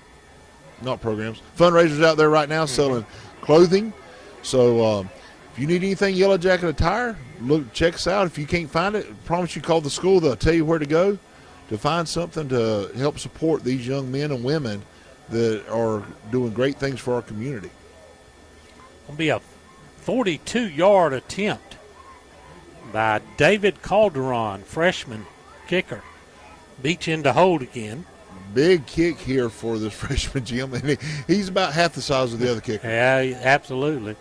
out there right now selling clothing. So if you need anything Yellow Jacket attire, check us out. If you can't find it, I promise you call the school. They'll tell you where to go to find something to help support these young men and women that are doing great things for our community. It'll be a 42-yard attempt by David Calderon, freshman kicker. Beach into hold again. Big kick here for this freshman Jim, and he's about half the size of the other kicker. Yeah, absolutely.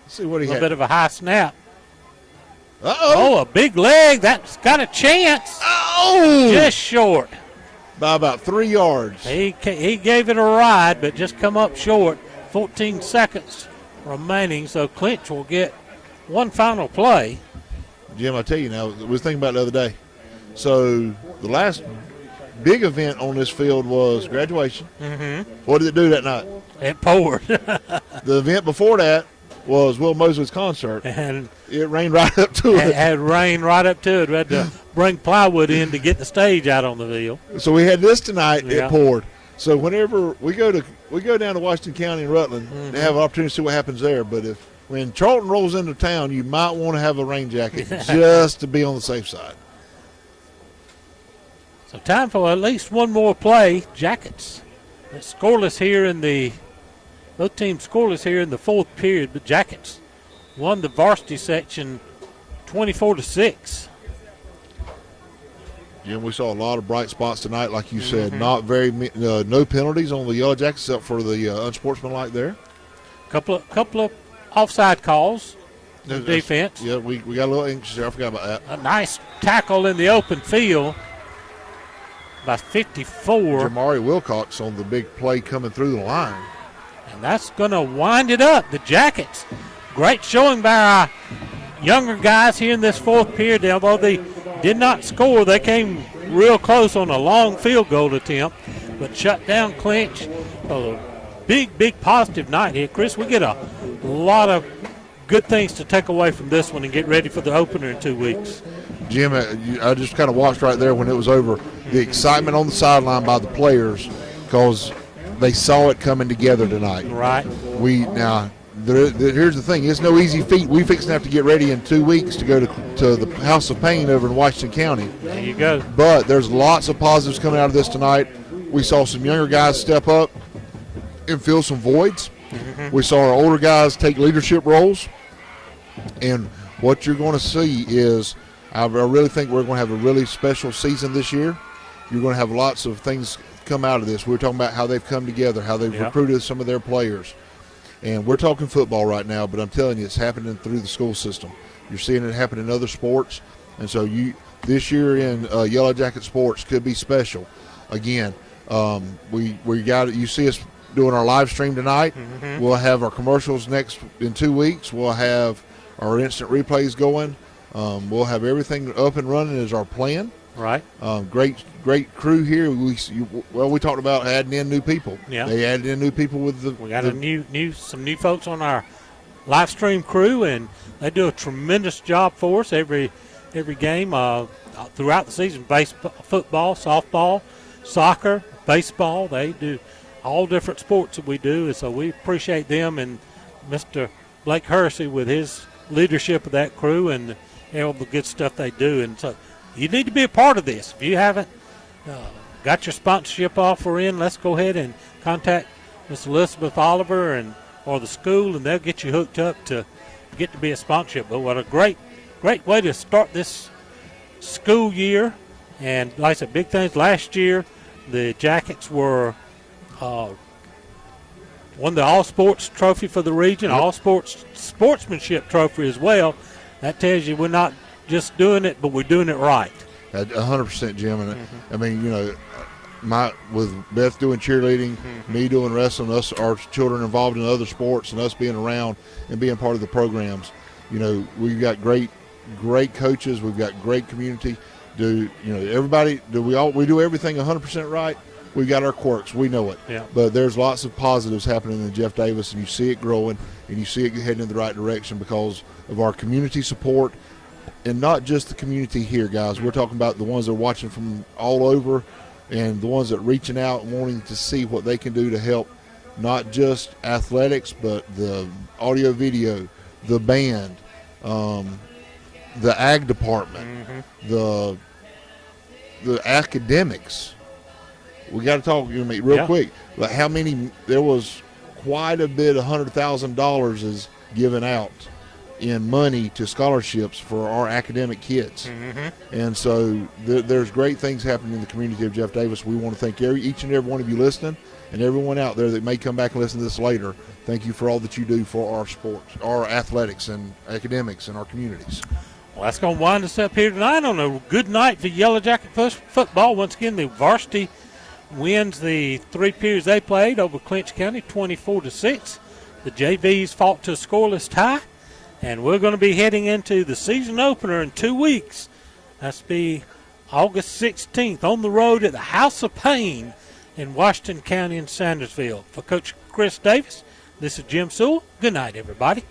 Let's see what he A had. little bit of a high snap. Uh-oh. Oh, a big leg. That's got a chance. Oh! Just short. By about 3 yards. He gave it a ride, but just come up short. 14 seconds remaining, so Clinch will get one final play. Jim, I tell you now, we was thinking about it the other day. So the last big event on this field was graduation. Mm-hmm. What did it do that night? It poured. The event before that was Will Mosley's concert. And it rained right up to it. It had rain right up to it. We had to bring plywood in to get the stage out on the field. So we had this tonight. Yeah. It poured. So whenever we go down to Washington County and Rutland, they have an opportunity to see what happens there. But if when Charlton rolls into town, you might want to have a rain jacket just to be on the safe side. So time for at least one more play. Jackets scoreless here in the both teams scoreless here in the fourth period, but Jackets won the varsity section 24-6. Jim, we saw a lot of bright spots tonight, like you said. Not very no penalties on the Yellow Jackets except for the unsportsmanlike there. Couple of offside calls. Defense. Yeah, we got a little anxious there. I forgot about that. A nice tackle in the open field by 54. Jamari Wilcox on the big play coming through the line. And that's going to wind it up. The Jackets, great showing by our younger guys here in this fourth period. Although they did not score, they came real close on a long field goal attempt, but shut down Clinch. A big positive night here. Chris, we get a lot of good things to take away from this one and get ready for the opener in 2 weeks. Jim, I just kind of watched right there when it was over. The excitement on the sideline by the players because they saw it coming together tonight. Right. Here's the thing. It's no easy feat. We fixing to have to get ready in 2 weeks to go to the House of Pain over in Washington County. There you go. But there's lots of positives coming out of this tonight. We saw some younger guys step up and fill some voids. We saw our older guys take leadership roles. And what you're going to see is I really think we're going to have a really special season this year. You're going to have lots of things come out of this. We're talking about how they've come together, how they've recruited some of their players. And we're talking football right now, but I'm telling you, it's happening through the school system. You're seeing it happen in other sports. And so this year in Yellow Jacket sports could be special. Again, we got it. You see us doing our live stream tonight. We'll have our commercials in 2 weeks. We'll have our instant replays going. We'll have everything up and running as our plan. Right. Great crew here. We talked about adding in new people. Yeah. They added in new people with we got some new folks on our live stream crew, and they do a tremendous job for us every game throughout the season. Baseball, football, softball, soccer, baseball. They do all different sports that we do, and so we appreciate them and Mr. Blake Hersey with his leadership of that crew and all the good stuff they do. And so you need to be a part of this. If you haven't got your sponsorship offer in, let's go ahead and contact Miss Elizabeth Oliver or the school, and they'll get you hooked up to get to be a sponsorship. But what a great way to start this school year. And like I said, big things. Last year, the Jackets were won the All-Sports Trophy for the region, All-Sports Sportsmanship Trophy as well. That tells you we're not just doing it, but we're doing it right. 100%, Jim. And I mean, with Beth doing cheerleading, me doing wrestling, our children involved in other sports, and us being around and being part of the programs. We've got great coaches. We've got great community. We do everything 100% right? We've got our quirks. We know it. Yeah. But there's lots of positives happening in Jeff Davis, and you see it growing, and you see it heading in the right direction because of our community support. And not just the community here, guys. We're talking about the ones that are watching from all over and the ones that are reaching out and wanting to see what they can do to help not just athletics, but the audio video, the band, the ag department, the academics. We got to talk real quick. Like how many? There was quite a bit. $100,000 is given out in money to scholarships for our academic kids. And so there's great things happening in the community of Jeff Davis. We want to thank each and every one of you listening, and everyone out there that may come back and listen to this later. Thank you for all that you do for our sports, our athletics and academics and our communities. Well, that's going to wind us up here tonight on a good night for Yellow Jacket football. Once again, the varsity wins the 3 periods they played over Clinch County 24-6. The JVs fought to a scoreless tie. And we're going to be heading into the season opener in 2 weeks. That's be August 16th on the road at the House of Pain in Washington County in Sandersville. For Coach Chris Davis, this is Jim Sewell. Good night, everybody.